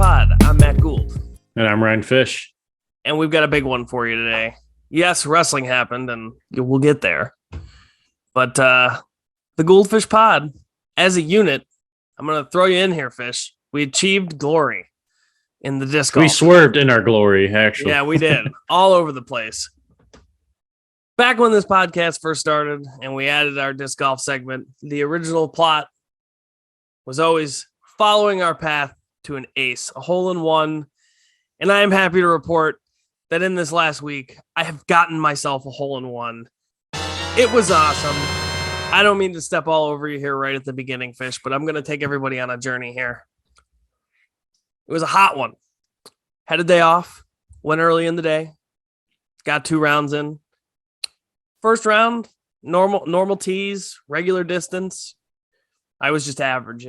Pod. I'm Matt Gould. And I'm Ryan Fish. And we've got a big one for you today. Yes, wrestling happened, and we'll get there. But the Gould-Fish Pod, as a unit, I'm going to throw you in here, Fish. We achieved glory in the disc golf. We swerved in our glory, actually. Yeah, we did. All over the place. Back when this podcast first started and we added our disc golf segment, the original plot was always following our path to an ace, a hole-in-one. And I am happy to report that in this last week, I have gotten myself a hole-in-one. It was awesome. I don't mean to step all over you here right at the beginning, Fish, but I'm going to take everybody on a journey here. It was a hot one. Had a day off, went early in the day, got 2 rounds in. First round, normal tees, regular distance. I was just average,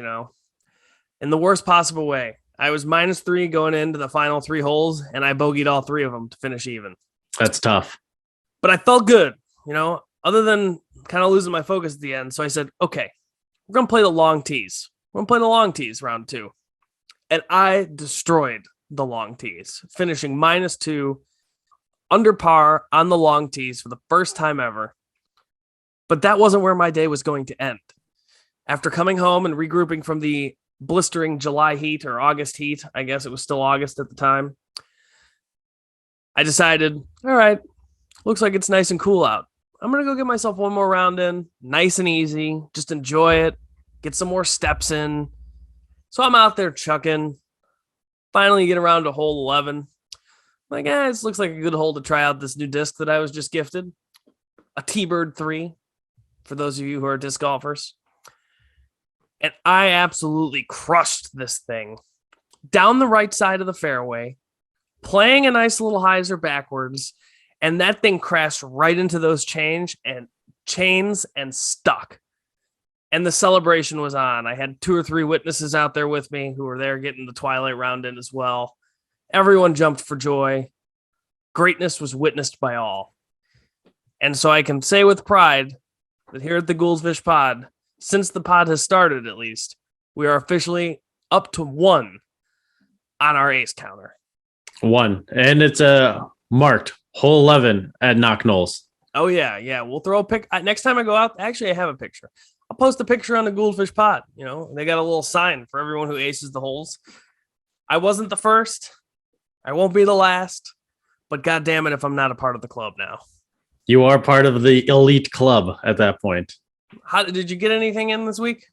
in the worst possible way. I was -3 going into the final 3 holes, and I bogeyed all 3 of them to finish even. That's tough. But I felt good, other than kind of losing my focus at the end. So I said, okay, we're going to play the long tees. We're going to play the long tees round 2. And I destroyed the long tees, finishing -2 under par on the long tees for the first time ever. But that wasn't where my day was going to end. After coming home and regrouping from the blistering July heat or August heat, I guess it was still August at the time, I decided, all right, looks like it's nice and cool out. I'm going to go get myself one more round in, nice and easy, just enjoy it, get some more steps in. So I'm out there chucking, finally get around to hole 11. Like, this looks like a good hole to try out this new disc that I was just gifted. A T-Bird 3, for those of you who are disc golfers. And I absolutely crushed this thing down the right side of the fairway, playing a nice little hyzer backwards, and that thing crashed right into those chains and stuck. And the celebration was on. I had 2 or 3 witnesses out there with me who were there getting the twilight round in as well. Everyone jumped for joy. Greatness was witnessed by all. And so I can say with pride that here at the Gould-Fish Pod, since the pod has started at least, we are officially up to 1 on our ace counter. 1. And it's marked hole 11 at Knock Knolls. Oh, yeah. We'll throw a pic. Next time I go out, actually, I have a picture. I'll post a picture on the Gould-Fish Pod. They got a little sign for everyone who aces the holes. I wasn't the first. I won't be the last. But God damn it if I'm not a part of the club now. You are part of the elite club at that point. How did you get anything in this week?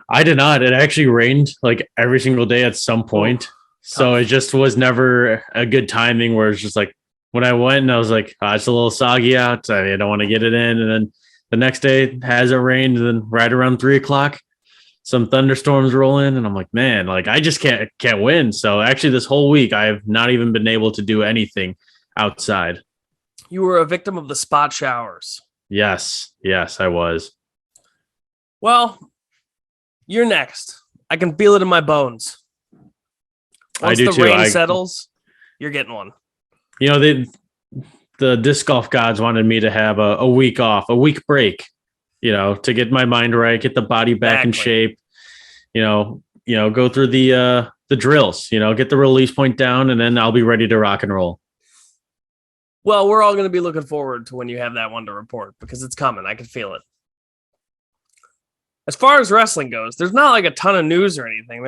I did not. It actually rained like every single day at some point. So it just was never a good timing where it's just like when I went and I was like, it's a little soggy out. I don't want to get it in. And then the next day it hasn't rained. And then right around 3:00, some thunderstorms roll in. And I'm like, man, I just can't win. So actually this whole week, I have not even been able to do anything outside. You were a victim of the spot showers. Yes, I was. Well, you're next. I can feel it in my bones. Once I do the too. rain settles, you're getting one. The disc golf gods wanted me to have a week off, a week break, to get my mind right, get the body back in shape, go through the drills, get the release point down, and then I'll be ready to rock and roll. Well, we're all going to be looking forward to when you have that one to report because it's coming. I can feel it. As far as wrestling goes, there's not like a ton of news or anything.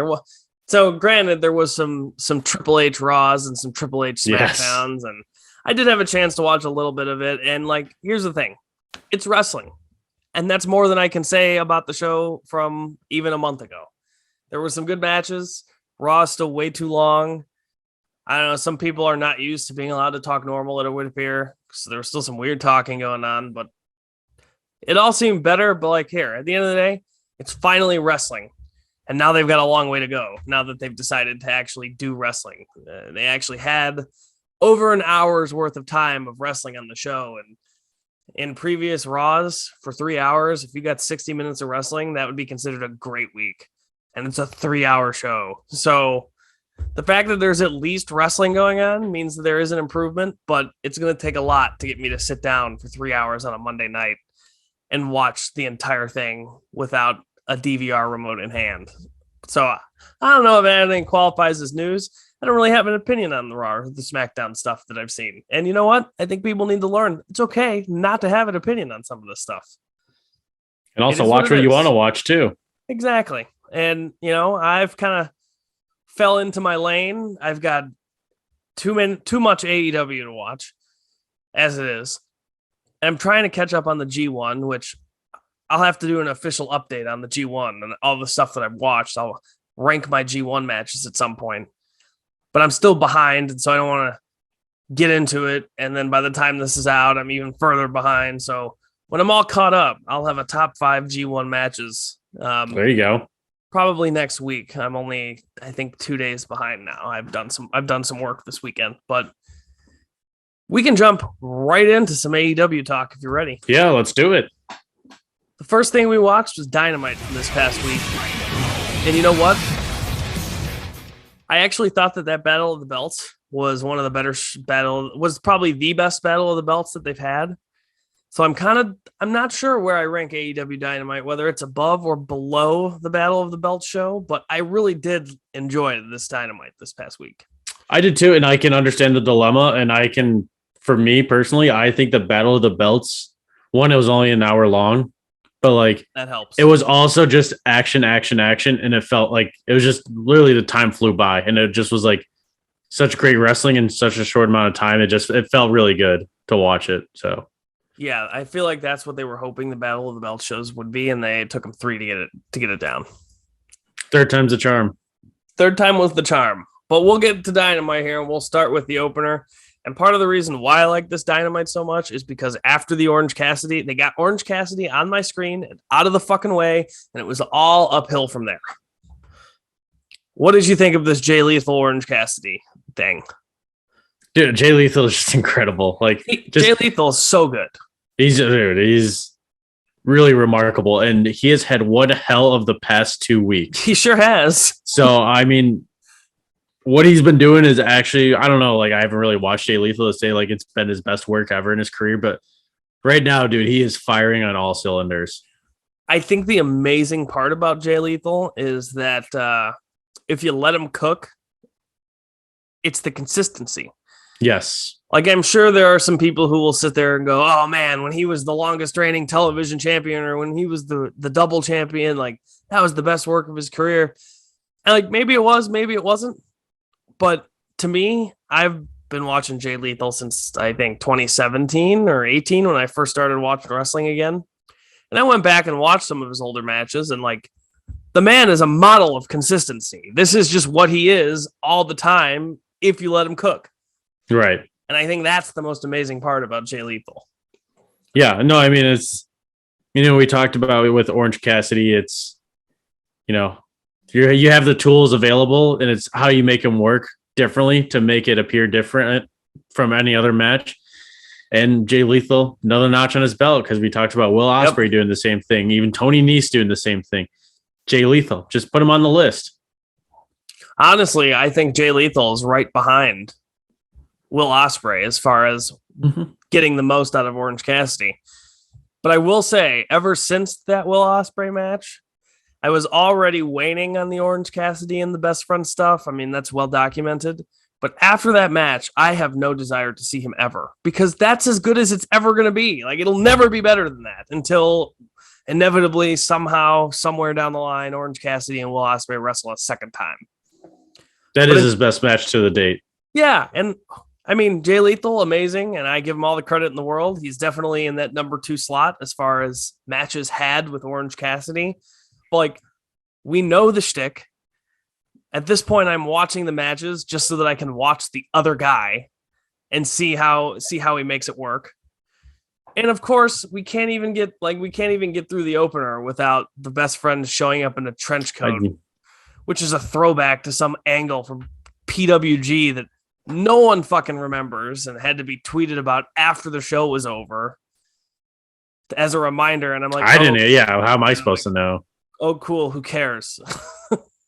So granted, there was some Triple H Raws and some Triple H SmackDowns, and I did have a chance to watch a little bit of it. And here's the thing. It's wrestling. And that's more than I can say about the show from even a month ago. There were some good matches. Raw is still way too long. I don't know. Some people are not used to being allowed to talk normal, it would appear. So there was still some weird talking going on, but it all seemed better. But here, at the end of the day, it's finally wrestling. And now they've got a long way to go now that they've decided to actually do wrestling. They actually had over an hour's worth of time of wrestling on the show. And in previous Raws for 3 hours, if you got 60 minutes of wrestling, that would be considered a great week. And it's a 3-hour show. So the fact that there's at least wrestling going on means that there is an improvement, but it's going to take a lot to get me to sit down for 3 hours on a Monday night and watch the entire thing without a DVR remote in hand. So I don't know if anything qualifies as news. I don't really have an opinion on the Raw or the SmackDown stuff that I've seen. And you know what? I think people need to learn it's okay not to have an opinion on some of this stuff. And also watch what you want to watch too. Exactly. And, I've kind of fell into my lane. I've got too much AEW to watch as it is. And I'm trying to catch up on the G1, which I'll have to do an official update on the G1 and all the stuff that I've watched. I'll rank my G1 matches at some point. But I'm still behind, and so I don't want to get into it. And then by the time this is out, I'm even further behind. So when I'm all caught up, I'll have a top 5 G1 matches. There you go. Probably next week. I'm only, I think, 2 days behind now. I've done some work this weekend, but we can jump right into some AEW talk if you're ready. Yeah, let's do it. The first thing we watched was Dynamite from this past week. And you know what? I actually thought that Battle of the Belts was one of the better was probably the best Battle of the Belts that they've had. So I'm not sure where I rank AEW Dynamite, whether it's above or below the Battle of the Belts show, but I really did enjoy this Dynamite this past week. I did too, and I can understand the dilemma, and for me personally, I think the Battle of the Belts, one, it was only an hour long, but that helps. It was also just action, and it felt like it was just literally the time flew by, and it just was such great wrestling in such a short amount of time. It felt really good to watch it. So yeah, I feel like that's what they were hoping the Battle of the Belts shows would be, and they took them 3 to get it down. Third time's the charm. Third time was the charm. But we'll get to Dynamite here, and we'll start with the opener. And part of the reason why I like this Dynamite so much is because after the Orange Cassidy, they got Orange Cassidy on my screen and out of the fucking way, and it was all uphill from there. What did you think of this Jay Lethal Orange Cassidy thing? Dude, Jay Lethal is just incredible. Jay Lethal is so good. He's really remarkable, and he has had one hell of the past 2 weeks. He sure has. So, I mean, what he's been doing is actually, I don't know, I haven't really watched Jay Lethal to say it's been his best work ever in his career, but right now, dude, he is firing on all cylinders. I think the amazing part about Jay Lethal is that if you let him cook, it's the consistency. Yes. I'm sure there are some people who will sit there and go, oh man, when he was the longest reigning television champion or when he was the double champion, that was the best work of his career. And maybe it was, maybe it wasn't. But to me, I've been watching Jay Lethal since I think 2017 or 18 when I first started watching wrestling again. And I went back and watched some of his older matches, and the man is a model of consistency. This is just what he is all the time if you let him cook. Right. And I think that's the most amazing part about Jay Lethal. Yeah, no, I mean, it's, we talked about it with Orange Cassidy. It's, you have the tools available, and it's how you make them work differently to make it appear different from any other match. And Jay Lethal, another notch on his belt, because we talked about Will Ospreay doing the same thing, even Tony Nese doing the same thing. Jay Lethal, just put him on the list. Honestly, I think Jay Lethal is right behind Will Ospreay as far as getting the most out of Orange Cassidy. But I will say, ever since that Will Ospreay match, I was already waning on the Orange Cassidy and the best friend stuff. I mean, that's well documented. But after that match, I have no desire to see him ever, because that's as good as it's ever going to be. It'll never be better than that until inevitably, somehow, somewhere down the line, Orange Cassidy and Will Ospreay wrestle a second time. That is his best match to the date. Yeah, and I mean, Jay Lethal, amazing, and I give him all the credit in the world. He's definitely in that number 2 slot as far as matches had with Orange Cassidy. But we know the shtick. At this point, I'm watching the matches just so that I can watch the other guy and see how he makes it work. And of course, we can't even get through the opener without the best friend showing up in a trench coat, which is a throwback to some angle from PWG that no one fucking remembers and had to be tweeted about after the show was over as a reminder. And I'm like, I didn't. Yeah. How am I supposed to know? Oh, cool. Who cares?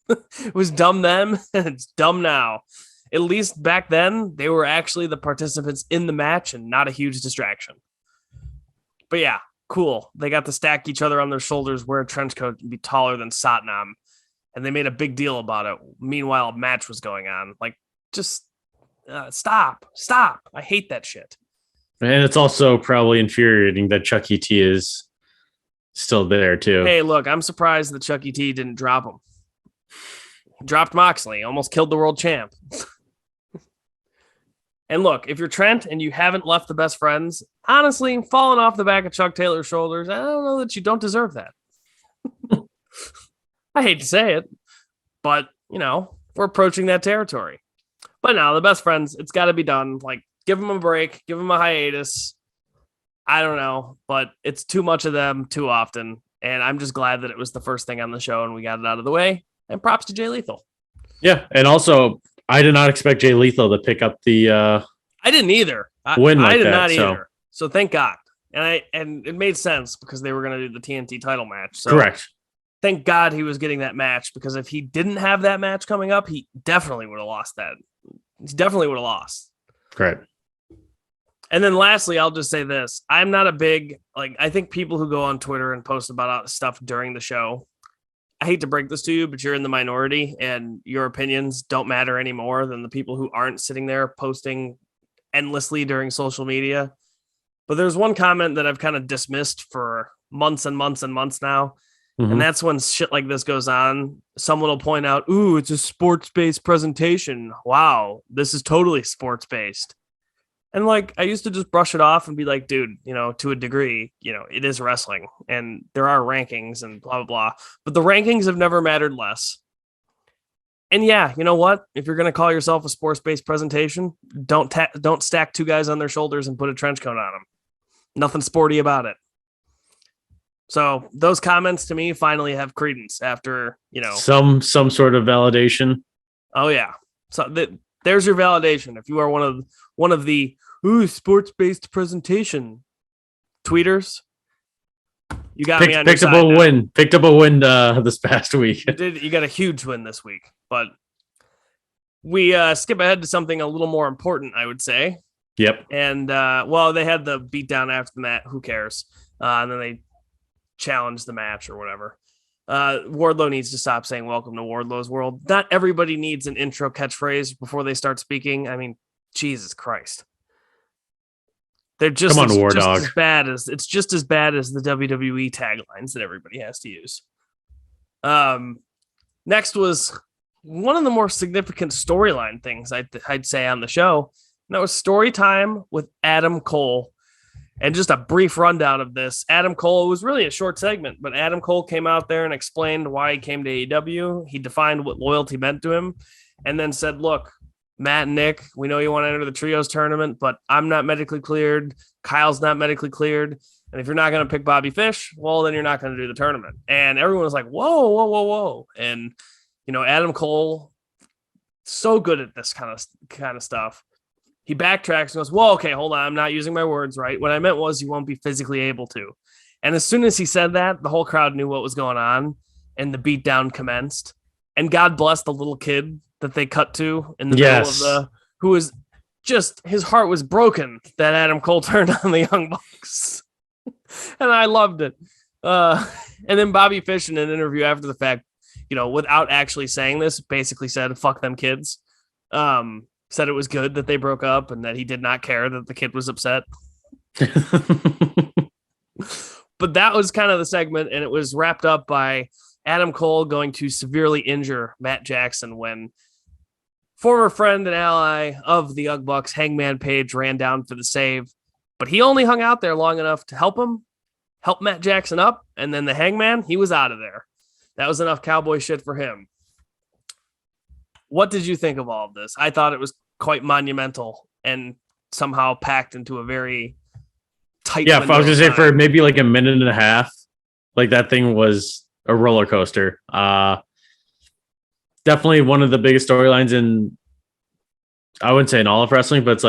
It was dumb then, and it's dumb now. At least back then, they were actually the participants in the match and not a huge distraction. But yeah, cool. They got to stack each other on their shoulders, wear a trench coat, and be taller than Satnam. and they made a big deal about it. Meanwhile, a match was going on. Like, just stop. I hate that shit. And it's also probably infuriating that Chuck E. T is still there too. Hey, look, I'm surprised that Chuck E. T didn't drop him. He dropped Moxley, almost killed the world champ. And look, if you're Trent and you haven't left the best friends, honestly, falling off the back of Chuck Taylor's shoulders, I don't know that you don't deserve that. I hate to say it, but, we're approaching that territory. But now, the best friends, it's got to be done. Like, give them a break, give them a hiatus. I don't know, but it's too much of them too often. And I'm just glad that it was the first thing on the show and we got it out of the way. And props to Jay Lethal. Yeah, and also, I did not expect Jay Lethal to pick up the I didn't either. Win like I did that, not either. So thank God. And it made sense because they were going to do the TNT title match. So correct. Thank God he was getting that match, because if he didn't have that match coming up, he definitely would have lost that. He definitely would have lost. Correct. And then lastly, I'll just say this. I'm not a big, I think people who go on Twitter and post about stuff during the show, I hate to break this to you, but you're in the minority and your opinions don't matter any more than the people who aren't sitting there posting endlessly during social media. But there's one comment that I've kind of dismissed for months and months and months now. Mm-hmm. And that's when shit like this goes on. Someone will point out, ooh, it's a sports-based presentation. Wow, this is totally sports-based. And I used to just brush it off and be like, dude, to a degree, it is wrestling and there are rankings and blah, blah, blah. But the rankings have never mattered less. And yeah, you know what? If you're going to call yourself a sports-based presentation, don't stack two guys on their shoulders and put a trench coat on them. Nothing sporty about it. So those comments to me finally have credence after, some sort of validation. Oh yeah. So there's your validation. If you are one of the sports-based presentation tweeters, you got me on your side now. Picked up a win this past week. You got a huge win this week, but we skip ahead to something a little more important, I would say. Yep. And they had the beatdown after the match. Who cares? And then they challenged the match or whatever. Wardlow needs to stop saying "Welcome to Wardlow's World." Not everybody needs an intro catchphrase before they start speaking. I mean, Jesus Christ. They're just, as bad as the WWE taglines that everybody has to use. Next was one of the more significant storyline things I'd say on the show. And that was story time with Adam Cole. And just a brief rundown of this. Adam Cole, was really a short segment, but Adam Cole came out there and explained why he came to AEW. He defined what loyalty meant to him and then said, look, Matt and Nick, we know you want to enter the trios tournament, but I'm not medically cleared. Kyle's not medically cleared. And if you're not going to pick Bobby Fish, well, then you're not going to do the tournament. And everyone was like, whoa. And, Adam Cole, so good at this kind of stuff. He backtracks and goes, well, okay, hold on. I'm not using my words right. What I meant was you won't be physically able to. And as soon as he said that, the whole crowd knew what was going on and the beatdown commenced. And God bless the little kid that they cut to in the middle of who was just, his heart was broken that Adam Cole turned on the Young Bucks. And I loved it. And then Bobby Fish in an interview after the fact, without actually saying this, basically said, fuck them kids. Said it was good that they broke up and that he did not care that the kid was upset. But that was kind of the segment, and it was wrapped up by Adam Cole going to severely injure Matt Jackson when former friend and ally of the Young Bucks, Hangman Page, ran down for the save. But he only hung out there long enough to help Matt Jackson up, and then the Hangman, he was out of there. That was enough cowboy shit for him. What did you think of all of this? I thought it was quite monumental and somehow packed into a very tight. Yeah, I was going to say for maybe a minute and a half, that thing was a roller coaster. Definitely one of the biggest storylines in, I wouldn't say in all of wrestling, but it's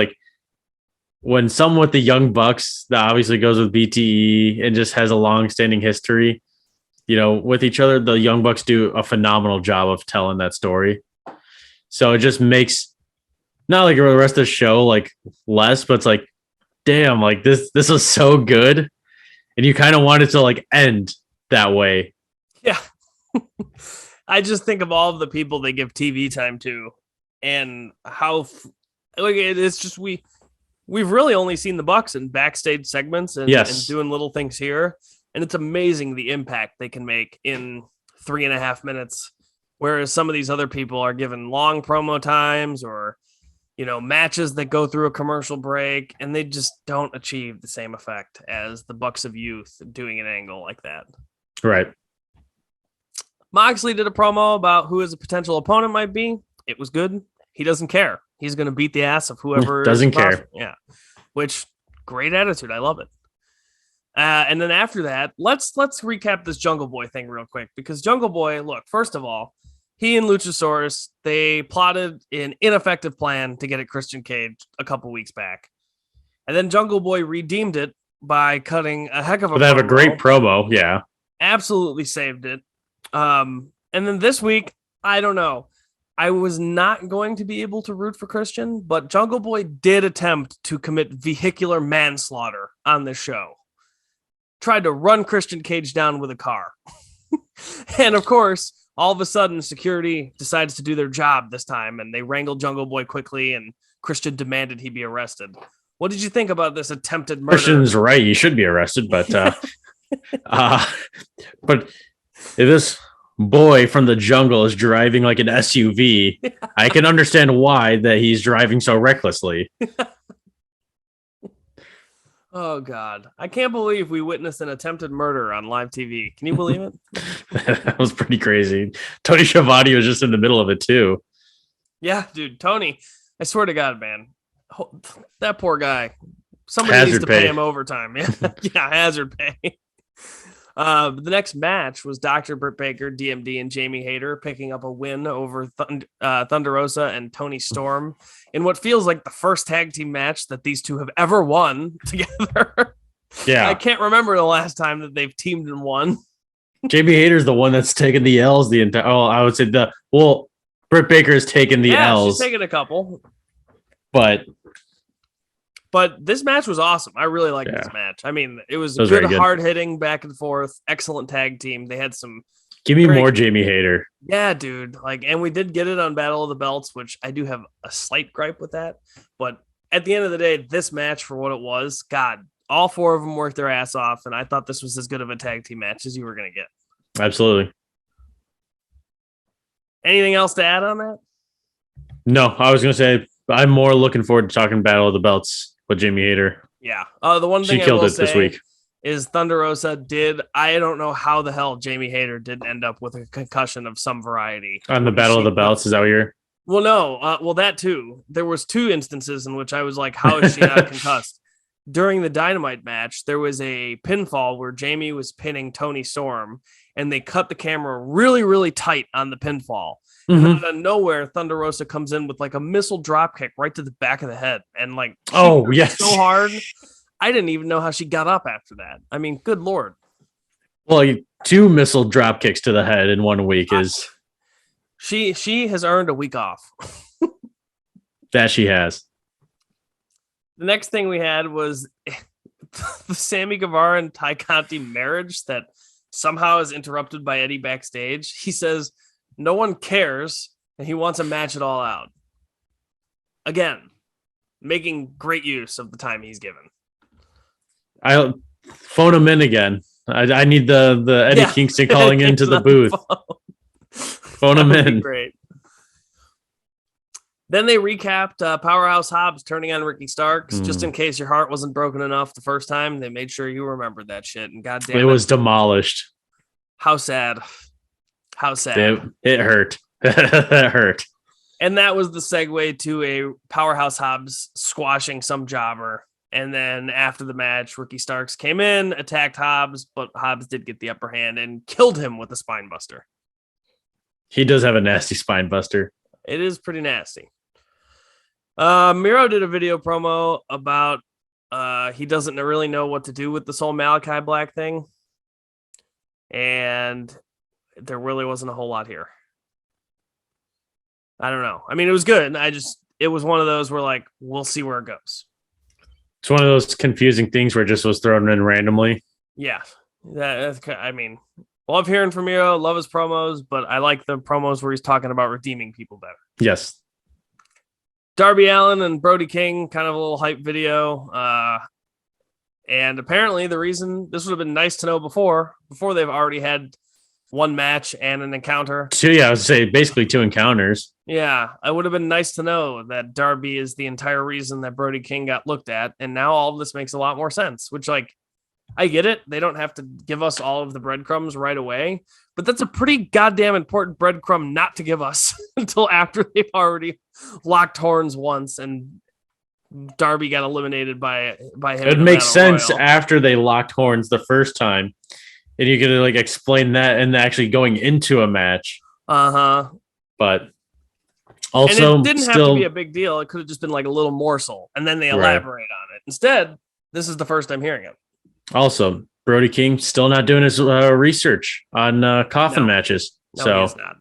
when someone with the Young Bucks that obviously goes with BTE and just has a long-standing history, with each other, the Young Bucks do a phenomenal job of telling that story. So it just makes not the rest of the show less, but it's damn, this was so good. And you kind of want it to end that way. Yeah. I just think of all of the people they give TV time to, and how like it's just we've really only seen the Bucks in backstage segments and doing little things here, and it's amazing the impact they can make in 3.5 minutes, whereas some of these other people are given long promo times or matches that go through a commercial break, and they just don't achieve the same effect as the Bucks of Youth doing an angle like that. Right. Moxley did a promo about who his potential opponent might be. It was good. He doesn't care. He's going to beat the ass of whoever doesn't care. Yeah. Which, great attitude. I love it. And then after that, let's recap this Jungle Boy thing real quick, because Jungle Boy, look, first of all, he and Luchasaurus, they plotted an ineffective plan to get at Christian Cage a couple weeks back. And then Jungle Boy redeemed it by cutting a heck of a promo. They have a great promo, yeah. Absolutely saved it. And then this week, I don't know. I was not going to be able to root for Christian, but Jungle Boy did attempt to commit vehicular manslaughter on this show. Tried to run Christian Cage down with a car. And of course, all of a sudden, security decides to do their job this time, and they wrangled Jungle Boy quickly, and Christian demanded he be arrested. What did you think about this attempted murder? Christian's right. You should be arrested, but but if this boy from the jungle is driving like an SUV, I can understand why that he's driving so recklessly. Oh, God. I can't believe we witnessed an attempted murder on live TV. Can you believe it? That was pretty crazy. Tony Schiavone was just in the middle of it, too. Yeah, dude. Tony, I swear to God, man. That poor guy. Somebody needs to pay him overtime. Yeah, hazard pay. The next match was Dr. Britt Baker, DMD, and Jamie Hayter picking up a win over Thunder Rosa and Tony Storm in what feels like the first tag team match that these two have ever won together. Yeah. I can't remember the last time that they've teamed and won. Jamie Hayter's the one that's taken the L's the entire. Oh, I would say Britt Baker's taken the L's. She's taken a couple. But this match was awesome. I really liked this match. I mean, it was good, hard-hitting, back and forth, excellent tag team. They had some... Give me more Jamie Hayter. Yeah, dude. And we did get it on Battle of the Belts, which I do have a slight gripe with that. But at the end of the day, this match, for what it was, God, all four of them worked their ass off, and I thought this was as good of a tag team match as you were going to get. Absolutely. Anything else to add on that? No, I was going to say, I'm more looking forward to talking Battle of the Belts with Jamie Hayter. Yeah. The one thing she killed it this week is Thunder Rosa did. I don't know how the hell Jamie Hayter didn't end up with a concussion of some variety on the Battle of the Belts. Is that what you're? Well, no. Well, that too. There was 2 instances in which I was like, how is she not concussed? During the Dynamite match, there was a pinfall where Jamie was pinning Tony Storm, and they cut the camera really, really tight on the pinfall. Mm-hmm. And out of nowhere, Thunder Rosa comes in with like a missile drop kick right to the back of the head, and like, yes, so hard. I didn't even know how she got up after that. I mean, good Lord. Well, 2 missile drop kicks to the head in 1 week is. She has earned a week off. That she has. The next thing we had was the Sammy Guevara and Ty Conti marriage that somehow is interrupted by Eddie backstage. He says no one cares, and he wants to match it all out. Again, making great use of the time he's given. I'll phone him in again. I need the Eddie Kingston calling into the booth. Phone him in. Great. Then they recapped Powerhouse Hobbs turning on Ricky Starks, just in case your heart wasn't broken enough the first time. They made sure you remembered that shit, and goddamn, it was demolished. How sad. How sad. It hurt. It hurt. And that was the segue to a Powerhouse Hobbs squashing some jobber. And then after the match, Ricky Starks came in, attacked Hobbs, but Hobbs did get the upper hand and killed him with a spine buster. He does have a nasty spine buster. It is pretty nasty. Miro did a video promo about he doesn't really know what to do with this whole Malachi Black thing. And there really wasn't a whole lot here. I don't know. I mean, it was good. It was one of those where like, we'll see where it goes. It's one of those confusing things where it just was thrown in randomly. Yeah. Love hearing from Miro. Love his promos, but I like the promos where he's talking about redeeming people better. Yes. Darby Allin and Brody King, kind of a little hype video. And apparently the reason this would have been nice to know before they've already had one match and an encounter. I would say basically 2 encounters. Yeah, it would have been nice to know that Darby is the entire reason that Brody King got looked at. And now all of this makes a lot more sense, which, like, I get it. They don't have to give us all of the breadcrumbs right away, but that's a pretty goddamn important breadcrumb not to give us until after they've already locked horns once and Darby got eliminated by him. It makes sense after they locked horns the first time, and you could like explain that and actually going into a match. But also, and it didn't have to be a big deal. It could have just been like a little morsel, and then they elaborate on it. Instead, this is the first I'm hearing it. Also, Brody King still not doing his research on coffin matches. No, he's not.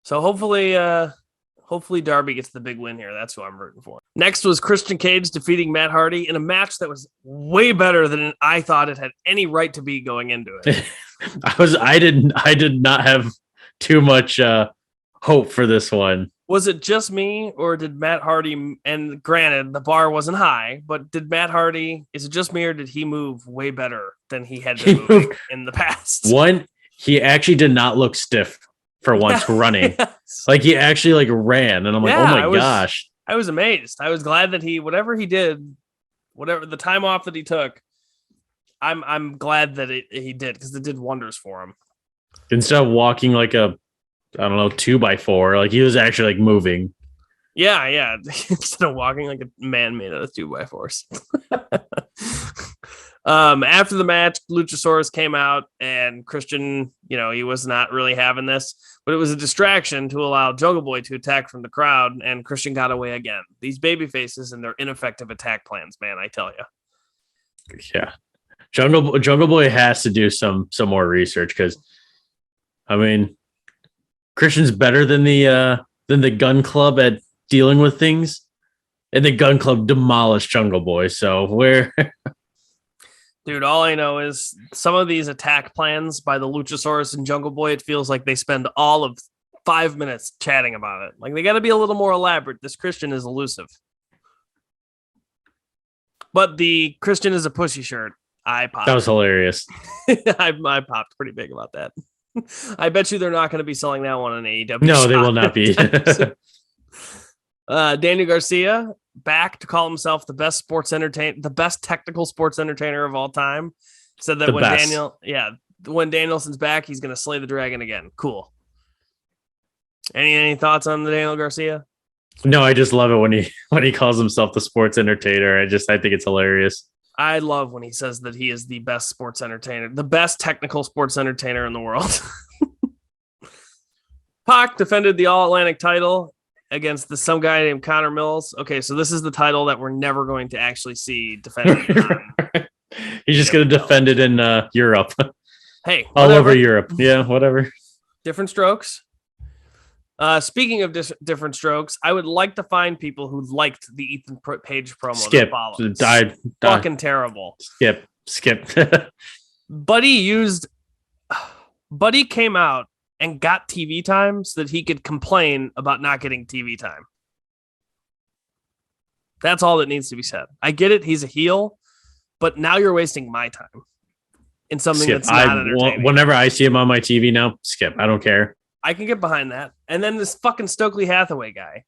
So hopefully Darby gets the big win here. That's who I'm rooting for. Next was Christian Cage defeating Matt Hardy in a match that was way better than I thought it had any right to be going into it. I did not have too much hope for this one. Was it just me, or did Matt Hardy, and granted, the bar wasn't high, but did Matt Hardy, is it just me, or did he move way better than he had been moving in the past? One, he actually did not look stiff for once running. Yes. Like, he actually, like, ran, and I'm like, oh my gosh. I was amazed. I was glad that whatever he did, whatever the time off that he took, I'm glad that he did, because it did wonders for him. Instead of walking like a 2x4, like he was actually like moving. Yeah. Instead of walking like a man made out of 2x4s. After the match, Luchasaurus came out, and Christian, he was not really having this, but it was a distraction to allow Jungle Boy to attack from the crowd, and Christian got away again. These baby faces and their ineffective attack plans, man, I tell you. Yeah, Jungle Boy has to do some more research, because I mean, Christian's better than the Gun Club at dealing with things, and the Gun Club demolished Jungle Boy. So dude, all I know is some of these attack plans by the Luchasaurus and Jungle Boy, it feels like they spend all of 5 minutes chatting about it. Like, they got to be a little more elaborate. This Christian is elusive. But the Christian is a pussy shirt, I popped. That was hilarious. I popped pretty big about that. I bet you they're not going to be selling that one on AEW. No, they will not be. Daniel Garcia back to call himself the best technical sports entertainer of all time. Said that when Danielson's back, he's going to slay the dragon again. Cool. Any thoughts on the Daniel Garcia? No, I just love it when he calls himself the sports entertainer. I think it's hilarious. I love when he says that he is the best sports entertainer, the best technical sports entertainer in the world. Pac defended the All Atlantic title against some guy named Connor Mills. Okay, so this is the title that we're never going to actually see defended. He's just going to defend it in Europe. Hey, all over Europe. Yeah, whatever. Different strokes. Speaking of different strokes, I would like to find people who liked the Ethan Page promo. Skip. Died. Fucking terrible. Skip. Buddy came out and got TV time so that he could complain about not getting TV time. That's all that needs to be said. I get it. He's a heel, but now you're wasting my time in something that's not entertaining. Whenever I see him on my TV now, skip. I don't care. I can get behind that. And then this fucking Stokely Hathaway guy.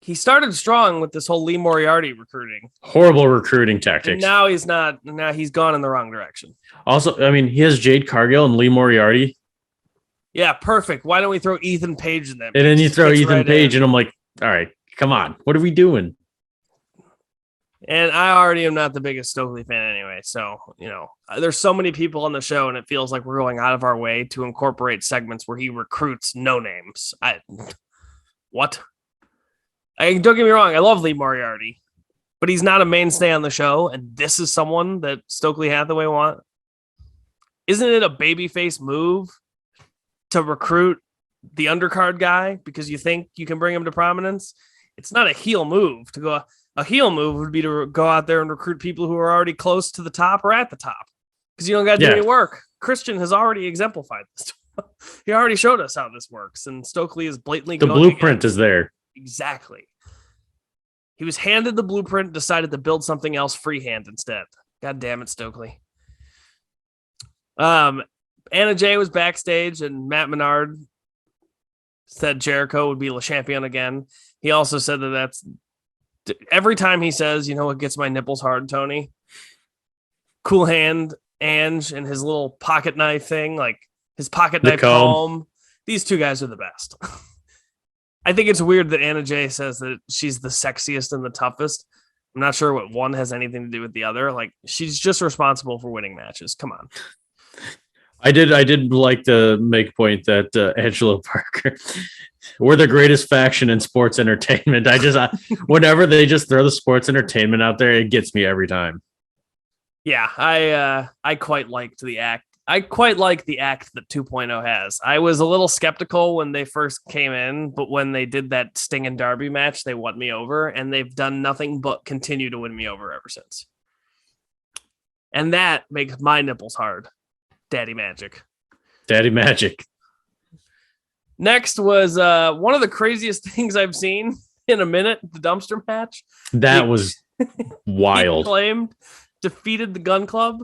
He started strong with this whole Lee Moriarty recruiting. Horrible recruiting tactics. And now he's not. Now he's gone in the wrong direction. Also, I mean, he has Jade Cargill and Lee Moriarty. Yeah, perfect. Why don't we throw Ethan Page in there? And then you throw Ethan Page, and I'm like, all right, come on. What are we doing? And I already am not the biggest Stokely fan anyway. So, there's so many people on the show, and it feels like we're going out of our way to incorporate segments where he recruits no names. What? Don't get me wrong. I love Lee Moriarty, but he's not a mainstay on the show. And this is someone that Stokely Hathaway want. Isn't it a babyface move to recruit the undercard guy because you think you can bring him to prominence? It's not a heel move to go. A heel move would be to go out there and recruit people who are already close to the top or at the top, because you don't got to do any work. Christian has already exemplified this. He already showed us how this works, and Stokely is blatantly the going blueprint is there. Exactly. He was handed the blueprint, decided to build something else freehand instead. God damn it, Stokely. Anna Jay was backstage, and Matt Menard said Jericho would be Le Champion again. He also said that's every time he says, you know what gets my nipples hard, Tony? Cool Hand, Ange, and his little pocket knife thing, like his pocket knife comb. These two guys are the best. I think it's weird that Anna Jay says that she's the sexiest and the toughest. I'm not sure what one has anything to do with the other. Like, she's just responsible for winning matches. Come on. I did like to make a point that Angelo Parker, we're the greatest faction in sports entertainment. Whenever they just throw the sports entertainment out there, it gets me every time. Yeah, I quite liked the act. I quite like the act that 2.0 has. I was a little skeptical when they first came in, but when they did that Sting and Darby match, they won me over, and they've done nothing but continue to win me over ever since. And that makes my nipples hard. Daddy Magic. Daddy Magic. Next was one of the craziest things I've seen in a minute, the dumpster match. That was wild. Claimed defeated the Gun Club.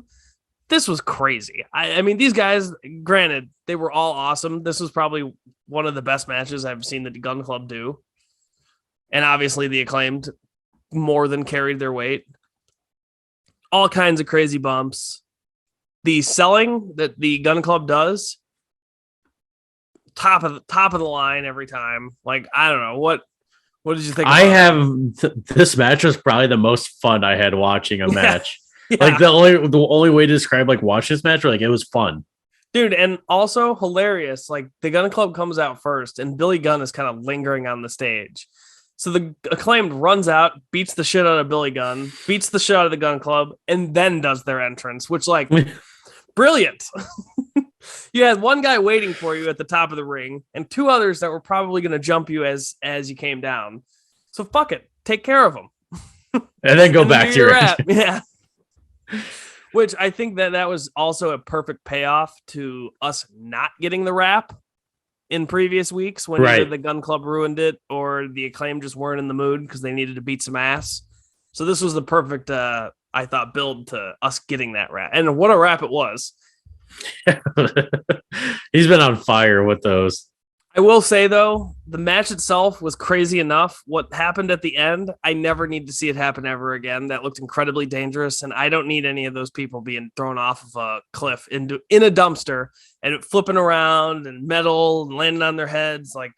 This was crazy. I mean, these guys, granted, they were all awesome. This was probably one of the best matches I've seen the Gun Club do. And obviously the Acclaimed more than carried their weight. All kinds of crazy bumps. The selling that the Gun Club does, top of the line every time. Like, I don't know. What did you think? This match was probably the most fun I had watching a match. Yeah. Like the only way to describe like watch this match, like it was fun. Dude, and also hilarious. Like the Gun Club comes out first, and Billy Gunn is kind of lingering on the stage. So the Acclaimed runs out, beats the shit out of Billy Gunn, beats the shit out of the Gun Club, and then does their entrance, which, like, brilliant. You had one guy waiting for you at the top of the ring, and two others that were probably going to jump you as you came down. So fuck it, take care of them, and then go back to your rap. Yeah. Which I think that was also a perfect payoff to us not getting the rap in previous weeks when either the Gun Club ruined it or the Acclaim just weren't in the mood because they needed to beat some ass. So this was the perfect, I thought, build to us getting that rap. And what a rap it was. He's been on fire with those. I will say, though, the match itself was crazy enough. What happened at the end, I never need to see it happen ever again. That looked incredibly dangerous, and I don't need any of those people being thrown off of a cliff in a dumpster and flipping around and metal and landing on their heads. Like,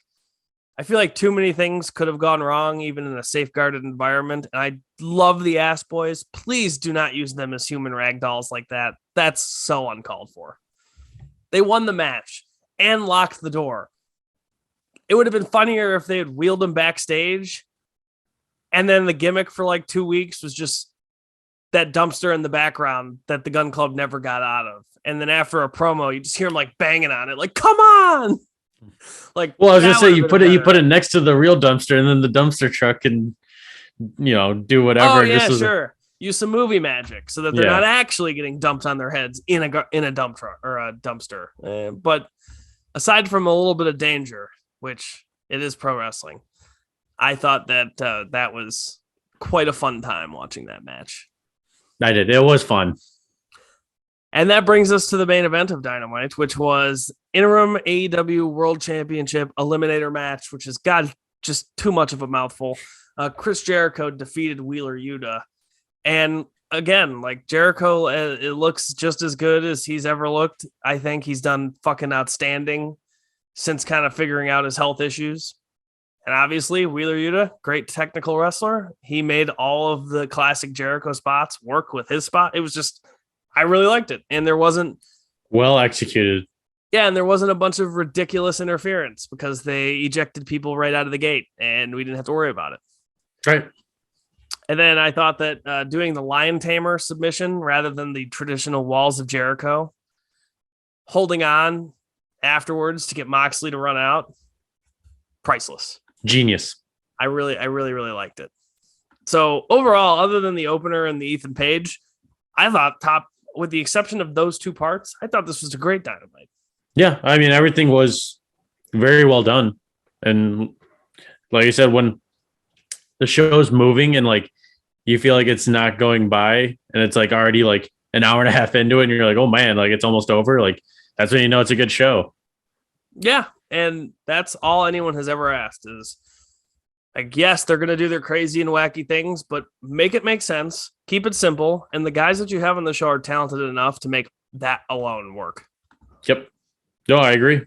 I feel like too many things could have gone wrong, even in a safeguarded environment. And I love the Ass Boys. Please do not use them as human rag dolls like that. That's so uncalled for. They won the match and locked the door. It would have been funnier if they had wheeled him backstage, and then the gimmick for like 2 weeks was just that dumpster in the background that the Gun Club never got out of. And then after a promo, you just hear him like banging on it, like, come on. Like, well, I was gonna say you put it next to the real dumpster, and then the dumpster truck can, do whatever. Oh yeah, sure. Use some movie magic so that they're not actually getting dumped on their heads in a dump truck or a dumpster. But aside from a little bit of danger, which it is pro wrestling, I thought that that was quite a fun time watching that match. I did. It was fun. And that brings us to the main event of Dynamite, which was interim AEW World Championship eliminator match, which is, God, just too much of a mouthful. Chris Jericho defeated Wheeler Yuta. And again, like Jericho, it looks just as good as he's ever looked. I think he's done fucking outstanding since kind of figuring out his health issues. And obviously, Wheeler Yuta, great technical wrestler. He made all of the classic Jericho spots work with his spot. It was just, I really liked it. And there wasn't... well executed. Yeah, and there wasn't a bunch of ridiculous interference because they ejected people right out of the gate and we didn't have to worry about it. Right. And then I thought that doing the Lion Tamer submission rather than the traditional Walls of Jericho, holding on afterwards to get Moxley to run out, priceless. Genius. I really liked it. So overall, other than the opener and the Ethan Page, I thought top with the exception of those two parts, I thought this was a great Dynamite. Yeah, I mean, everything was very well done. And like I said, when the show's moving and like you feel like it's not going by and it's like already like an hour and a half into it and you're like, oh man, like it's almost over. Like that's when you know it's a good show. Yeah. And that's all anyone has ever asked is like, yes, they're going to do their crazy and wacky things, but make it make sense. Keep it simple. And the guys that you have on the show are talented enough to make that alone work. Yep. No, I agree.